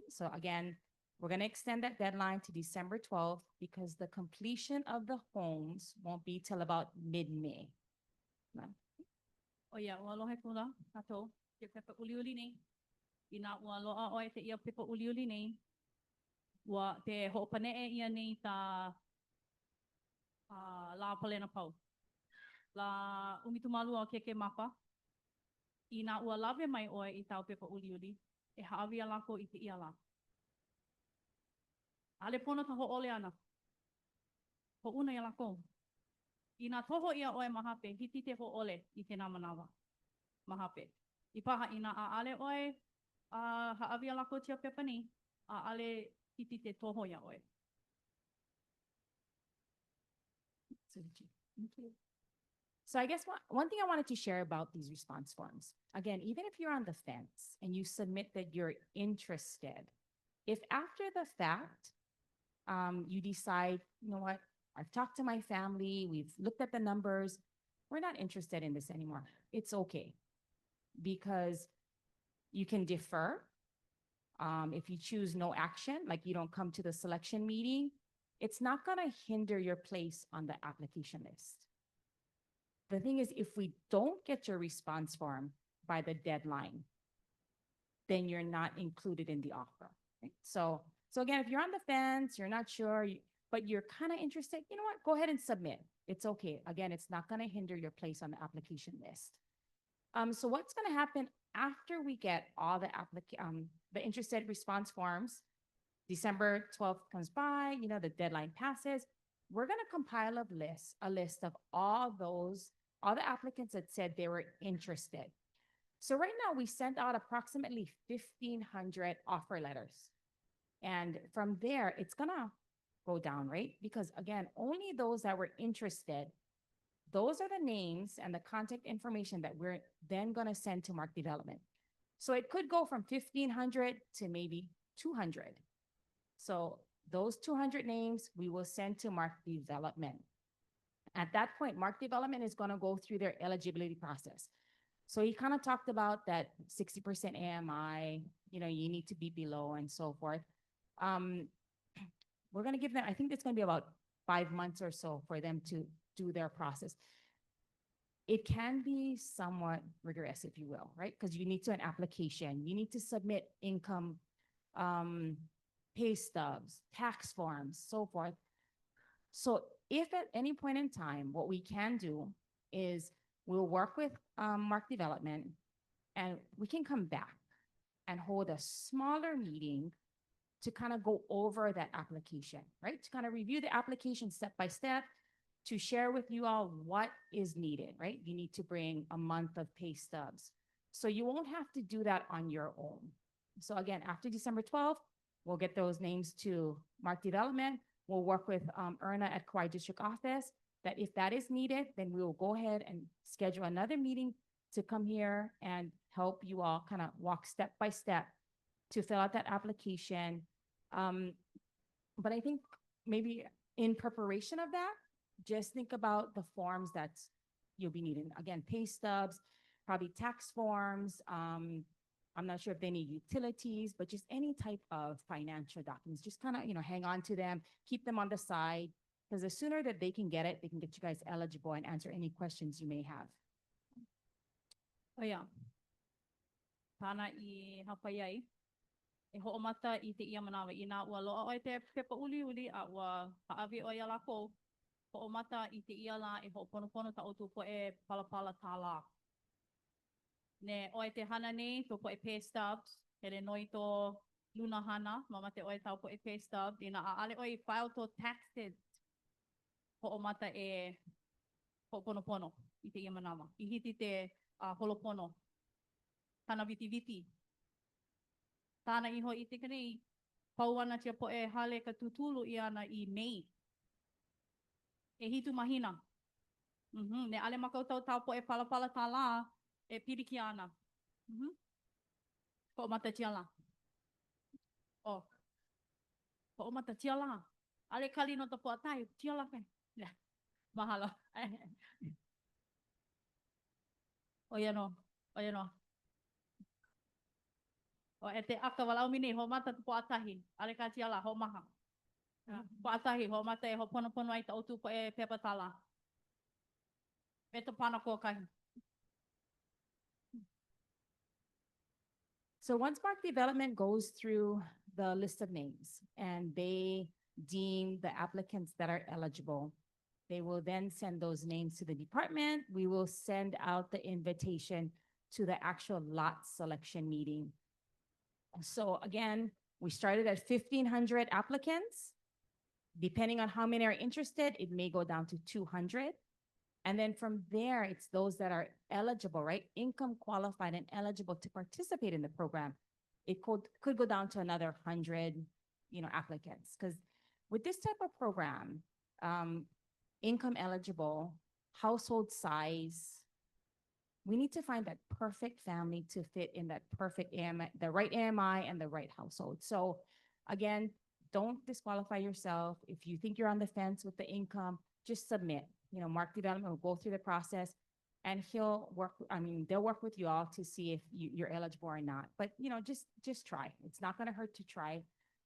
So again, we're going to extend that deadline to December 12th because the completion of the homes won't be till about mid-May. O ia, ua aloha kula, kato, ke pepa uliuli nei. Ina ua loa oe te ia pepa uliuli nei. Ua te ho'opanee ia nei ta la palena pau. La umitumalu o ke mapa. Ina ua lawe mai oe I tau pepa uliuli. E haawia lako I te ia la. Ale pono ta ho'ole ana. Ho'una ia lako. Ina toho ia oe mahape, hiti te ho'ole I te namanawa. Mahape. I paha ina a ale oe haawia lako tia pepa ni, a ale hiti te toho ia oe. So I guess one thing I wanted to share about these response forms, again, even if you're on the fence and you submit that you're interested, if after the fact, you decide, you know what, I've talked to my family, we've looked at the numbers, we're not interested in this anymore. It's okay. Because you can defer. If you choose no action, like you don't come to the selection meeting, it's not gonna hinder your place on the application list. The thing is, if we don't get your response form by the deadline, then you're not included in the offer. Right? So again, if you're on the fence, you're not sure, but you're kind of interested, you know what, go ahead and submit. It's okay. Again, it's not gonna hinder your place on the application list. So what's gonna happen after we get all the interested response forms, December 12th comes by, you know, the deadline passes, we're gonna compile a list of all the applicants that said they were interested. So right now we sent out approximately 1,500 offer letters. And from there, it's gonna go down, right? Because again, only those that were interested, those are the names and the contact information that we're then gonna send to Mark Development. So it could go from 1,500 to maybe 200. So those 200 names we will send to Mark Development. At that point, Mark Development is gonna go through their eligibility process. So he kind of talked about that 60% AMI, you know, you need to be below and so forth. We're gonna give them, I think it's gonna be about 5 months or so for them to do their process. It can be somewhat rigorous, if you will, right? Because you need to an application, you need to submit income, pay stubs, tax forms, so forth. So if at any point in time, what we can do is we'll work with Mark Development and we can come back and hold a smaller meeting to kind of go over that application, right? To kind of review the application step by step, to share with you all what is needed, right? You need to bring a month of pay stubs. So you won't have to do that on your own. So again, after December 12th, we'll get those names to Mark Development. We'll work with Erna at Kauai District Office, that if that is needed, then we will go ahead and schedule another meeting to come here and help you all kind of walk step by step to fill out that application. But I think maybe in preparation of that, just think about the forms that you'll be needing. Again, pay stubs, probably tax forms. I'm not sure if they need utilities, but just any type of financial documents, just kind of, you know, hang on to them, keep them on the side, because the sooner that they can get it, they can get you guys eligible and answer any questions you may have. O ia. Tana I hapaiai. E ho'omata I te ia manawa. Ina ua loa oe te pepa uli a ua haawi o ia lako. Ho'omata I te ia la e ho'oponopono ta otu po e palapala tāla. Ne oe te hana nei, to po e pay stubs. Hele noi to luna hana, mama te oe tau po e pay stub. Ina a ale oe file to taxed. Ho'omata e ho'oponopono I te ia manawa. I hiti te holopono. Tana viti. Tana iho I te kanei, pauana tia po e hale ka tutulu I ana I Mei. E hitu mahina. Ne ale makautau tau po e palapala tāla, e piriki ana. Ko mata tia la. Oh. o mata tia la. Ale kali no tapo atai, tia la pe. Ya, mahalo. O ya no, o ya no. O e te aka walau mini ho mata tapo atahi. Ale ka tia la ho maha. Po atahi ho mata e ho pono pono ai ta otu po e pepa tala. Me te pana ko kahi. So once Mark Development goes through the list of names and they deem the applicants that are eligible, they will then send those names to the department. We will send out the invitation to the actual lot selection meeting. So again, we started at 1,500 applicants. Depending on how many are interested, it may go down to 200. And then from there, it's those that are eligible, right? Income qualified and eligible to participate in the program. It could go down to another 100, applicants. Because with this type of program, income eligible, household size, we need to find that perfect family to fit in that perfect AMI, the right AMI and the right household. So again, don't disqualify yourself. If you think you're on the fence with the income, just submit. Mark Development will go through the process and they'll work with you all to see if you're eligible or not. But, just try. It's not going to hurt to try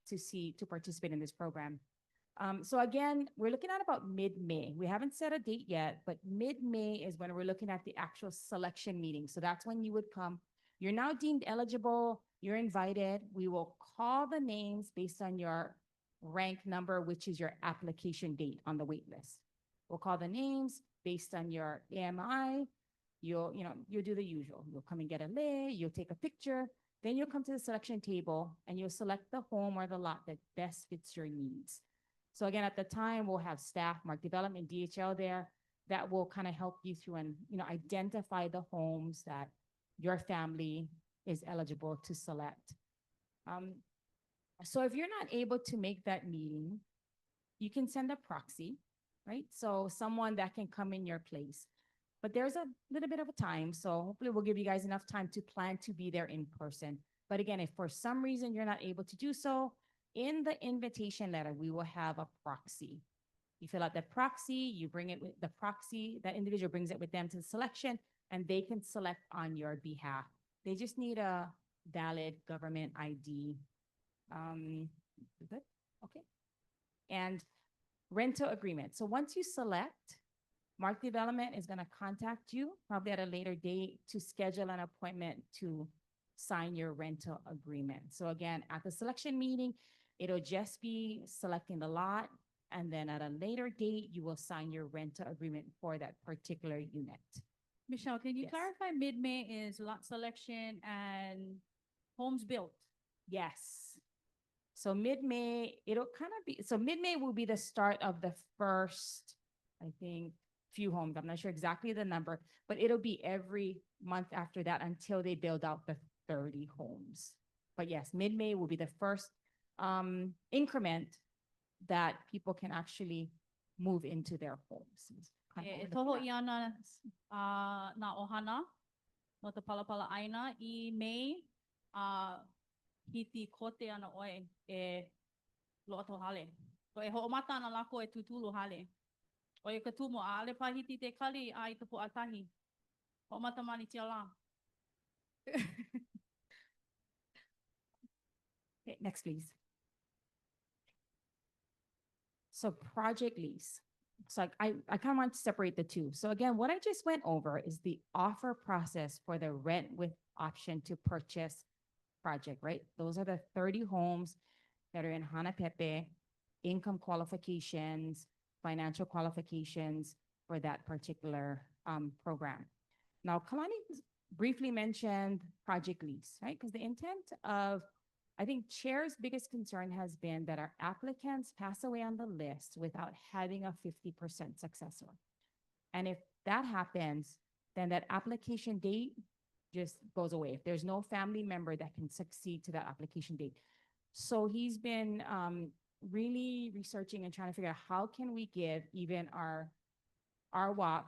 to participate in this program. So again, we're looking at about mid-May. We haven't set a date yet, but mid-May is when we're looking at the actual selection meeting. So that's when you would come. You're now deemed eligible. You're invited. We will call the names based on your rank number, which is your application date on the wait list. We'll call the names based on your AMI. You'll do the usual. You'll come and get a lay, you'll take a picture, then you'll come to the selection table and you'll select the home or the lot that best fits your needs. So again, at the time, we'll have staff, Mark Development, DHL there, that will kind of help you through and, identify the homes that your family is eligible to select. So if you're not able to make that meeting, you can send a proxy, right? So someone that can come in your place. But there's a little bit of a time, so hopefully we'll give you guys enough time to plan to be there in person. But again, if for some reason you're not able to do so, in the invitation letter, we will have a proxy. You fill out the proxy, you bring it with the proxy, that individual brings it with them to the selection, and they can select on your behalf. They just need a valid government ID. Good, okay. And rental agreement. So once you select, Mark Development is gonna contact you probably at a later date to schedule an appointment to sign your rental agreement. So again, at the selection meeting, it'll just be selecting the lot, and then at a later date, you will sign your rental agreement for that particular unit. Michelle, can you Yes. clarify mid-May is lot selection and homes built? Yes. So mid-May, it'll kind of be, so mid-May will be the start of the first, I think, few homes. I'm not sure exactly the number, but it'll be every month after that until they build out the 30 homes. But yes, mid-May will be the first increment that people can actually move into their homes. Kind of E over the toho map. iana na ohana no te palapala aina I May hiti kote ana oe e loto hale. So e ho'omata ana lako e tutulu hale. O e katumo a ale pa hiti te kali a I tapu atahi. Ho'omata mani tia la. Okay, next, please. So project lease. So I kind of want to separate the two. So again, what I just went over is the offer process for the rent with option to purchase project, right? Those are the 30 homes that are in Hanapēpē, income qualifications, financial qualifications for that particular program. Now, Kalani briefly mentioned project lease, right? Because the intent of, I think Chair's biggest concern has been that our applicants pass away on the list without having a 50% successor. And if that happens, then that application date just goes away. If there's no family member that can succeed to that application date. So he's been really researching and trying to figure out how can we give even our RWOP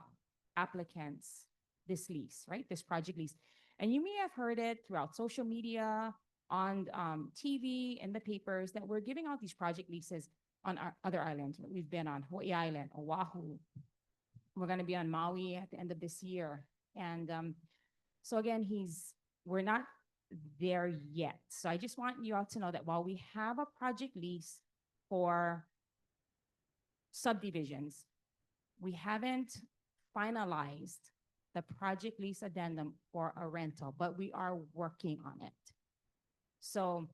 applicants this lease, right? This project lease. And you may have heard it throughout social media, on TV and the papers that we're giving out these project leases on our other islands. We've been on Hawaii Island, Oahu. We're going to be on Maui at the end of this year. And so again, we're not there yet. So I just want you all to know that while we have a project lease for subdivisions, we haven't finalized the project lease addendum for a rental, but we are working on it. So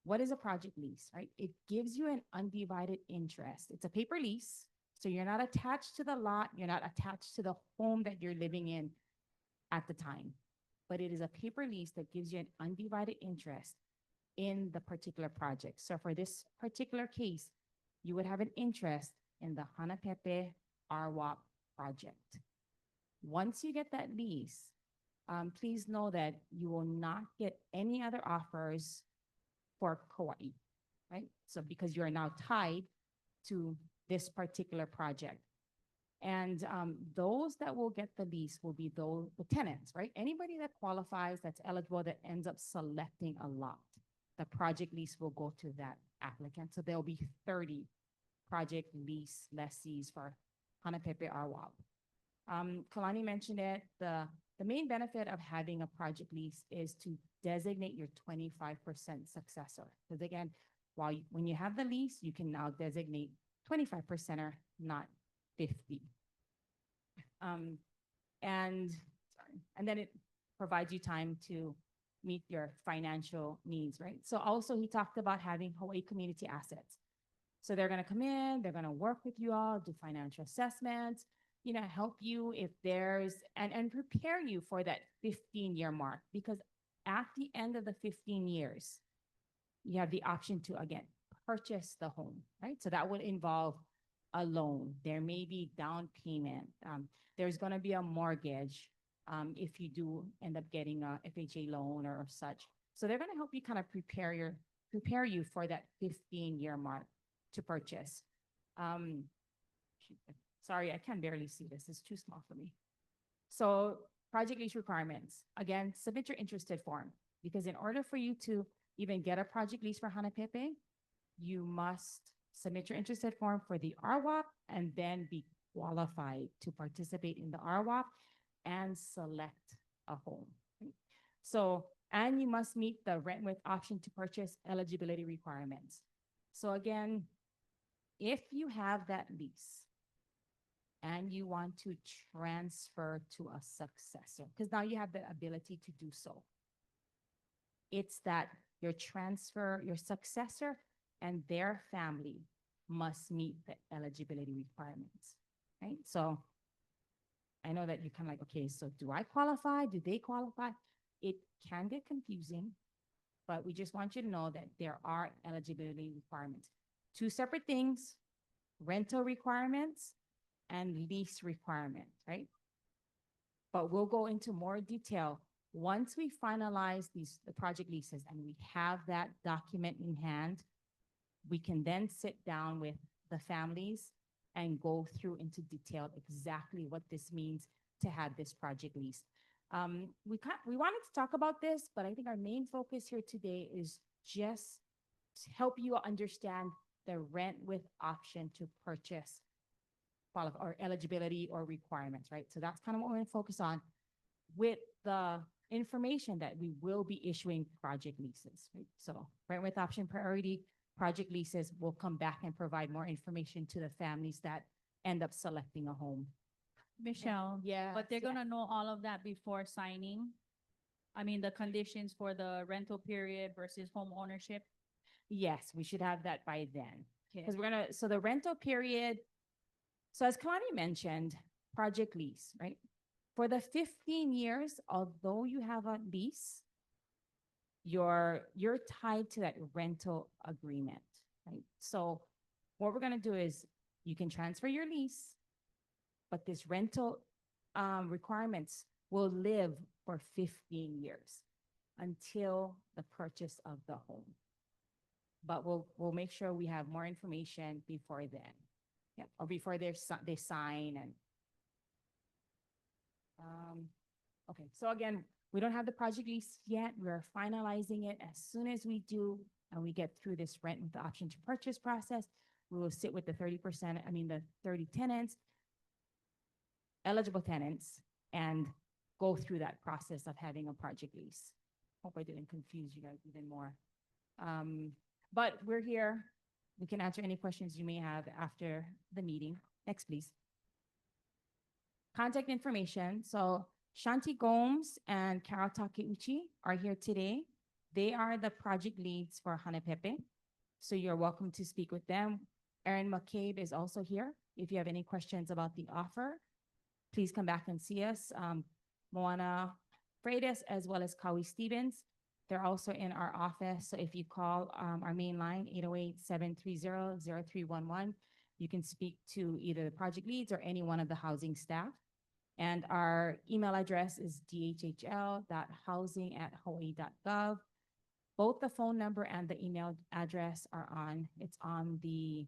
what is a project lease, right? It gives you an undivided interest. It's a paper lease. So you're not attached to the lot. You're not attached to the home that you're living in at the time. But it is a paper lease that gives you an undivided interest in the particular project. So for this particular case, you would have an interest in the Hanapēpē RWOP project. Once you get that lease, please know that you will not get any other offers for Kauai, right? So because you are now tied to this particular project. And those that will get the lease will be the tenants, right? Anybody that qualifies, that's eligible, that ends up selecting a lot. The project lease will go to that applicant. So there'll be 30 project lease lessees for Hanapēpē RWOP. Kalani mentioned it, the main benefit of having a project lease is to designate your 25% successor. Because again, when you have the lease, you can now designate 25%er, not 50. And then it provides you time to meet your financial needs, right? So also he talked about having Hawaii community assets. So they're going to come in, they're going to work with you all, do financial assessments, help you if there's, and prepare you for that 15-year mark. Because at the end of the 15 years, you have the option to, again, purchase the home, right? So that would involve a loan. There may be down payment. There's going to be a mortgage if you do end up getting a FHA loan or such. So they're going to help you kind of prepare you for that 15-year mark to purchase. Sorry, I can barely see this. It's too small for me. So project lease requirements. Again, submit your interested form, because in order for you to even get a project lease for Hanapēpē, you must submit your interested form for the RWOP and then be qualified to participate in the RWOP and select a home. So, and you must meet the rent with option to purchase eligibility requirements. So again, if you have that lease and you want to transfer to a successor, because now you have the ability to do so, it's that your successor and their family must meet the eligibility requirements, right? So I know that you're kind of like, okay, so do I qualify? Do they qualify? It can get confusing, but we just want you to know that there are eligibility requirements. Two separate things: rental requirements and lease requirements, right? But we'll go into more detail once we finalize the project leases and we have that document in hand. We can then sit down with the families and go through into detail exactly what this means to have this project lease. We wanted to talk about this, but I think our main focus here today is just to help you understand the rent with option to purchase or eligibility or requirements, right? So that's kind of what we're going to focus on with the information that we will be issuing project leases, right? So rent with option priority project leases will come back and provide more information to the families that end up selecting a home. Michelle. Yeah. But they're gonna know all of that before signing? I mean, the conditions for the rental period versus home ownership? Yes, we should have that by then. Okay. Because so the rental period, so as Kalani mentioned, project lease, right? For the 15 years, although you have a lease, you're tied to that rental agreement, right? So what we're gonna do is you can transfer your lease, but this rental requirements will live for 15 years until the purchase of the home. But we'll make sure we have more information before then, yeah, or before they sign. And okay, so again, We don't have the project lease yet. We're finalizing it. As soon as we do, and we get through this rent with the option to purchase process, we will sit with the 30%, the 30 tenants, eligible tenants, and go through that process of having a project lease. Hope I didn't confuse you guys even more. But we're here. We can answer any questions you may have after the meeting. Next, please. Contact information. So Shanti Gomes and Carol Takeuchi are here today. They are the project leads for Hanapēpē. So you're welcome to speak with them. Erin McCabe is also here. If you have any questions about the offer, please come back and see us. Moana Freitas as well as Kaui Stevens. They're also in our office. So if you call our main line, 808-730-0311, you can speak to either the project leads or any one of the housing staff. And our email address is dhhl.housing@hawaii.gov. Both the phone number and the email address are it's on the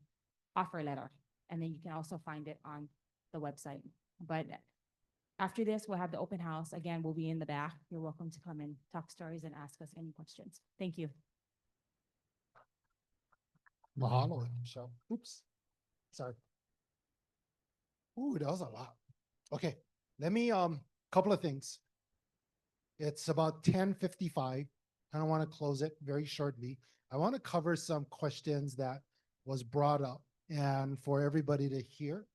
offer letter. And then you can also find it on the website. But after this, we'll have the open house. Again, we'll be in the back. You're welcome to come and talk stories and ask us any questions. Thank you. Mahalo, Michelle. Oops, sorry. Ooh, that was a lot. Okay, let me, couple of things. It's about 10:55. I don't want to close it very shortly. I want to cover some questions that was brought up and for everybody to hear.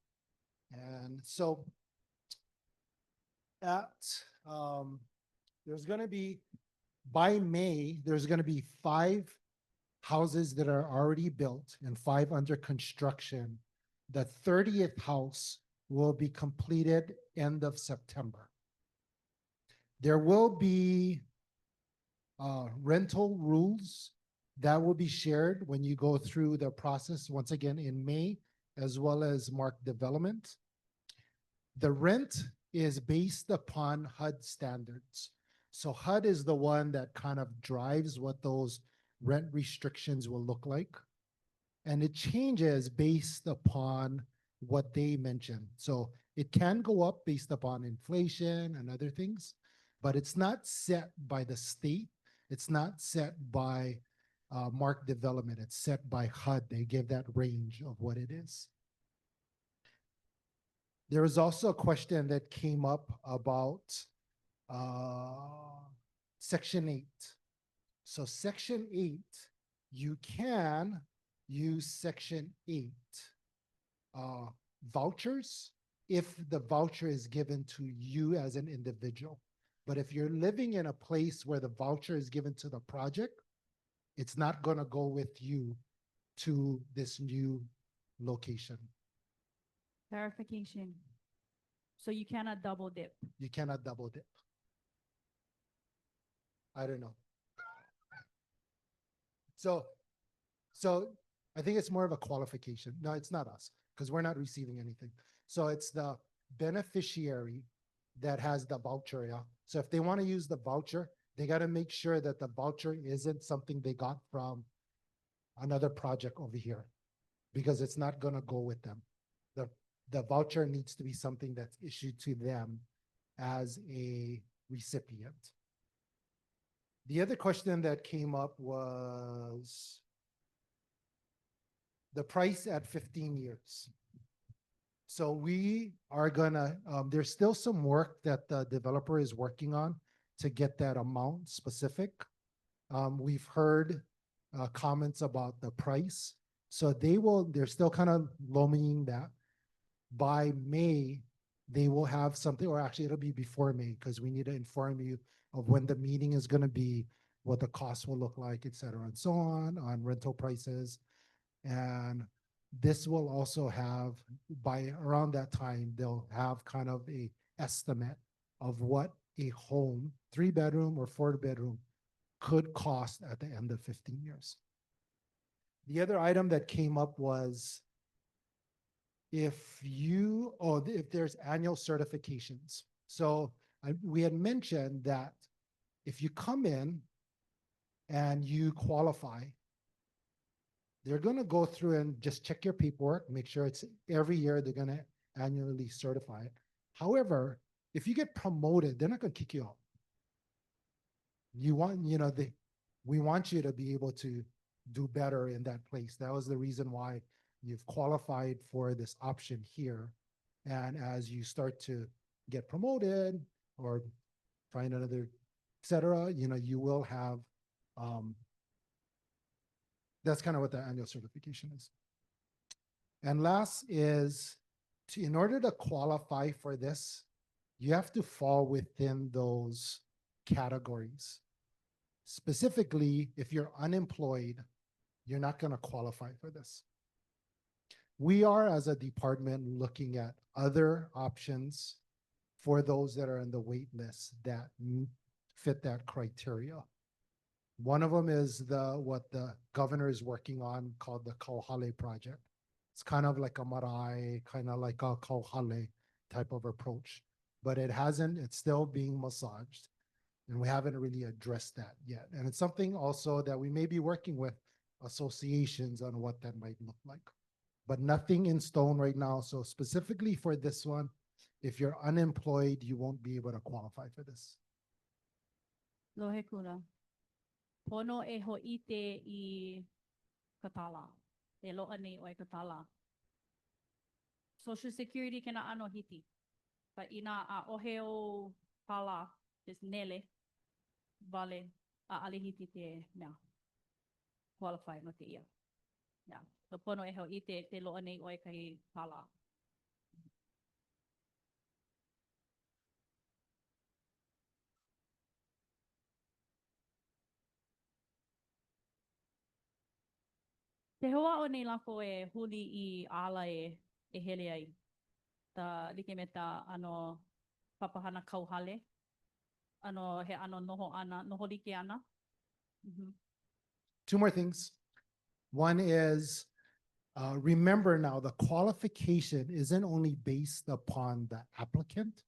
And so there's going to be, by May, there's going to be 5 houses that are already built and 5 under construction. The 30th house will be completed end of September. There will be rental rules that will be shared when you go through the process once again in May, as well as market development. The rent is based upon HUD standards. So HUD is the one that kind of drives what those rent restrictions will look like. And it changes based upon what they mention. So it can go up based upon inflation and other things, but it's not set by the state. It's not set by market development. It's set by HUD. They give that range of what it is. There was also a question that came up about Section 8. So Section 8, you can use Section 8 vouchers if the voucher is given to you as an individual. But if you're living in a place where the voucher is given to the project, it's not going to go with you to this new location. Clarification. So you cannot double dip. You cannot double dip. I don't know. So I think it's more of a qualification. No, it's not us because we're not receiving anything. So it's the beneficiary that has the voucher. Yeah. So if they want to use the voucher, they got to make sure that the voucher isn't something they got from another project over here, because it's not going to go with them. The voucher needs to be something that's issued to them as a recipient. The other question that came up was the price at 15 years. So we are gonna, there's still some work that the developer is working on to get that amount specific. We've heard comments about the price. So they're still kind of lobbying that. By May, they will have something, or actually it'll be before May, because we need to inform you of when the meeting is going to be, what the cost will look like, et cetera, and so on rental prices. And this will also have, by around that time, they'll have kind of a estimate of what a home, 3-bedroom or 4-bedroom, could cost at the end of 15 years. The other item that came up was if there's annual certifications. So we had mentioned that if you come in and you qualify, they're going to go through and just check your paperwork, make sure it's every year they're going to annually certify it. However, if you get promoted, they're not going to kick you out. you want, we want you to be able to do better in that place. That was the reason why you've qualified for this option here. And as you start to get promoted or find another, et cetera, you will have, that's kind of what the annual certification is. And last is, in order to qualify for this, you have to fall within those categories. Specifically, if you're unemployed, you're not going to qualify for this. We are, as a department, looking at other options for those that are in the wait list that fit that criteria. One of them is what the governor is working on called the Kauhale project. It's kind of like a marae, kind of like a Kauhale type of approach, but it's still being massaged, and we haven't really addressed that yet. And it's something also that we may be working with associations on what that might look like, but nothing in stone right now. So specifically for this one, if you're unemployed, you won't be able to qualify for this. Lohe kuna. Pono e ho'ite I katala. E loa nei o katala. Social Security kena ano hiti. Pa ina a oheo pala is nele. Vale a alihiti te mea. Qualify no te ia. Yeah. So pono e ho'ite te loa nei o kai pala. Te hoa o nei lako e huli I ala e hele ai. Ta like me ta ano papahana kauhale. Ano he ano noho ana, noho like ana. Two more things. One is, remember now, the qualification isn't only based upon the applicant,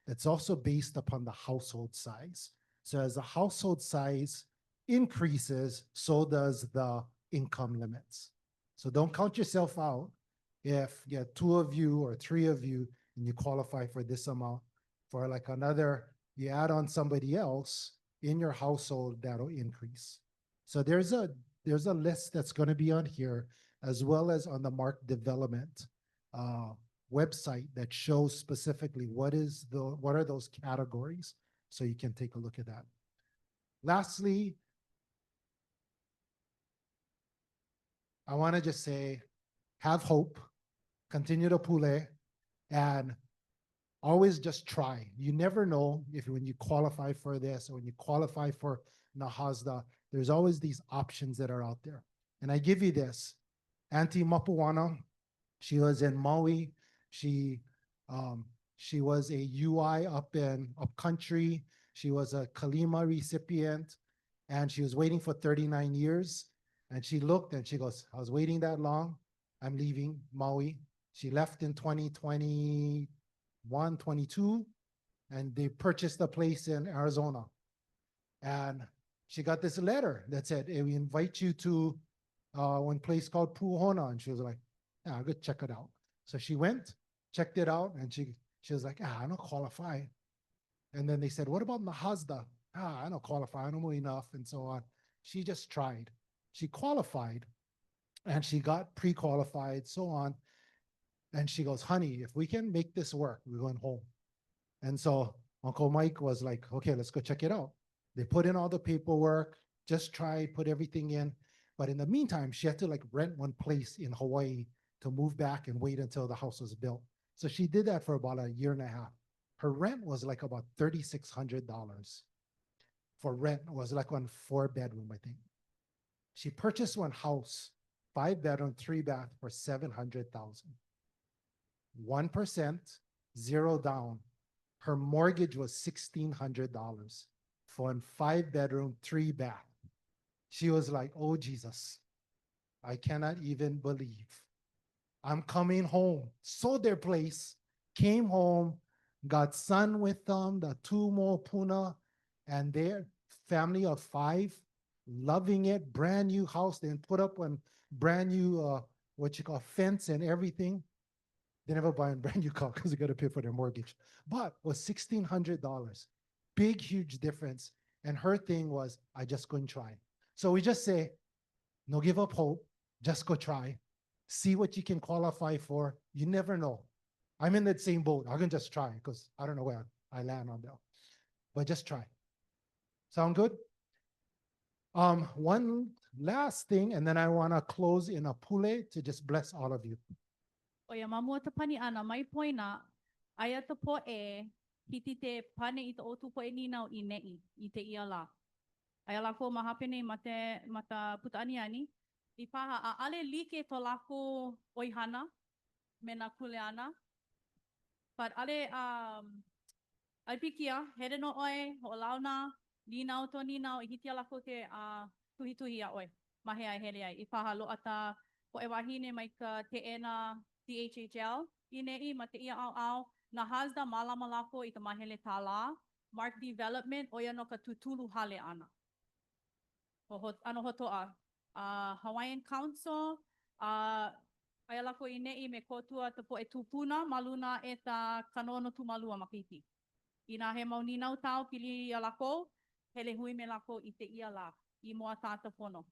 it's also based upon the household size. So as the household size increases, so does the income limits. So don't count yourself out if you have 2 of you or 3 of you and you qualify for this amount. For like another, you add on somebody else in your household, that'll increase. So there's a list that's going to be on here, as well as on the Mark Development website that shows specifically what are those categories, so you can take a look at that. Lastly, I want to just say, have hope, continue to pule, and always just try. You never know if when you qualify for this or when you qualify for Nahasda, there's always these options that are out there. And I give you this. Auntie Mapuana, she was in Maui. She was a UI up country. She was a Kalima recipient, and she was waiting for 39 years. And she looked and she goes, I was waiting that long. I'm leaving Maui. She left in 2021, 22, and they purchased a place in Arizona. And she got this letter that said, hey, we invite you to one place called Puhona. And she was like, yeah, I'll go check it out. So she went, checked it out, and she was like, I don't qualify. And then they said, what about Nahasda? I don't qualify, I don't know enough, and so on. She just tried. She qualified, and she got pre-qualified, so on. And she goes, honey, if we can make this work, we're going home. And so Uncle Mike was like, okay, let's go check it out. They put in all the paperwork, just try, put everything in. But in the meantime, she had to like rent one place in Hawaii to move back and wait until the house was built. So she did that for about a year and a half. Her rent was like about $3,600 for rent. It was like one 4-bedroom, I think. She purchased one house, 5-bedroom, 3-bath for $700,000. 1%, 0 down. Her mortgage was $1,600 for a 5-bedroom, 3-bath. She was like, oh, Jesus, I cannot even believe. I'm coming home. Sold their place, came home, got son with them, the 2 more Puna, and their family of 5, loving it, brand new house. They put up one brand new, fence and everything. They never buy a brand new car because they got to pay for their mortgage. But was $1,600. Big, huge difference. And her thing was, I just couldn't try. So we just say, no give up hope, just go try. See what you can qualify for. You never know. I'm in that same boat. I can just try because I don't know where I land on that. But just try. Sound good? One last thing, and then I want to close in a pule to just bless all of you. O ia mamua te pani ana mai poina, aia te po hiti te pane i te otu po ninau I nei, I te ia la. Aia lako mahapene mata puta ani, I paha a ale like to lako oihana, me na kuleana. But ale, ai pikia, here no oe, ho launa, ninau to ninau, I hiti lako te tuhi a oe, mahe ai hele ai. I paha lo ata po wahine mai ka te ena DHHL, I nei ma te ia au, na hasda malama lako I te mahele tala, mark development, oia no ka tutulu hale ana. Ano hotoa, Hawaiian Council, aia lako I nei me kotua te po e tupuna, maluna e ta kanono tu malua makiti. Ina he mau ninau tau pili ia lako, hele hui me lako I te ia la, I moa tata pono.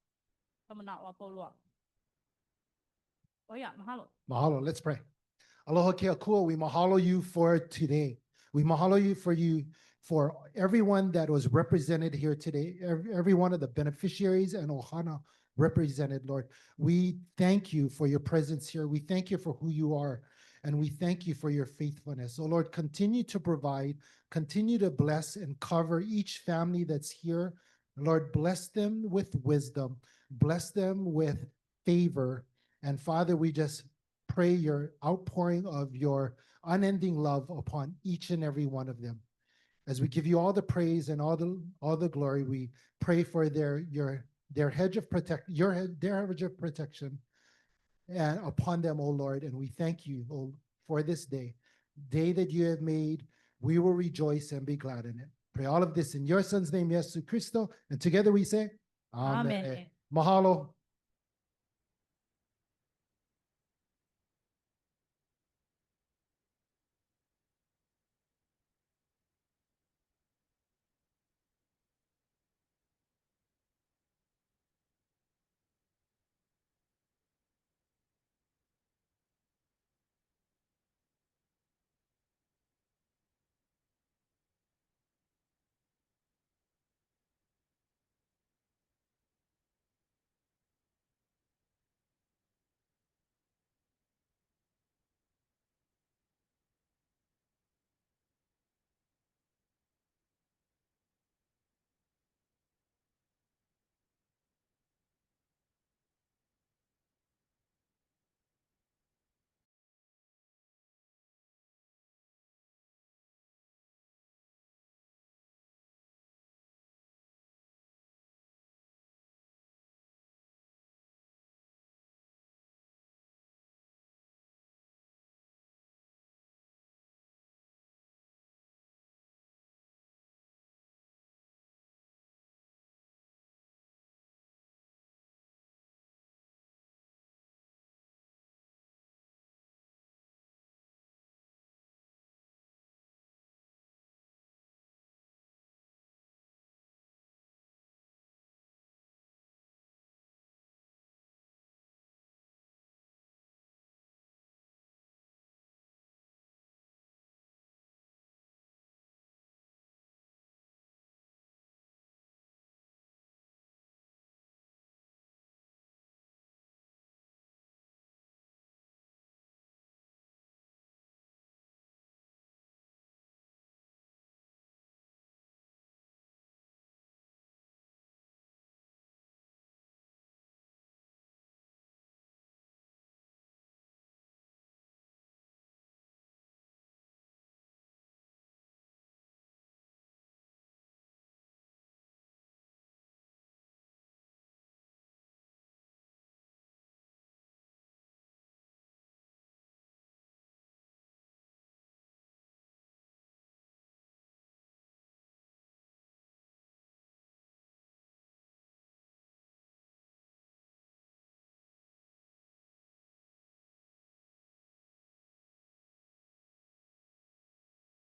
Kamana o apolua. Oh yeah, mahalo. Mahalo, let's pray. Aloha ke akua, we mahalo you for today. We mahalo you for everyone that was represented here today, every one of the beneficiaries and Ohana represented, Lord. We thank you for your presence here. We thank you for who you are, and we thank you for your faithfulness. So Lord, continue to provide, continue to bless and cover each family that's here. Lord, bless them with wisdom, bless them with favor. And Father, we just pray your outpouring of your unending love upon each and every one of them. As we give you all the praise and all the glory, we pray for their hedge of their hedge of protection and upon them, O Lord. And we thank you, O, for this day that you have made. We will rejoice and be glad in it. Pray all of this in your son's name, Jesus Christo. And together we say, Amen. Amen. Mahalo.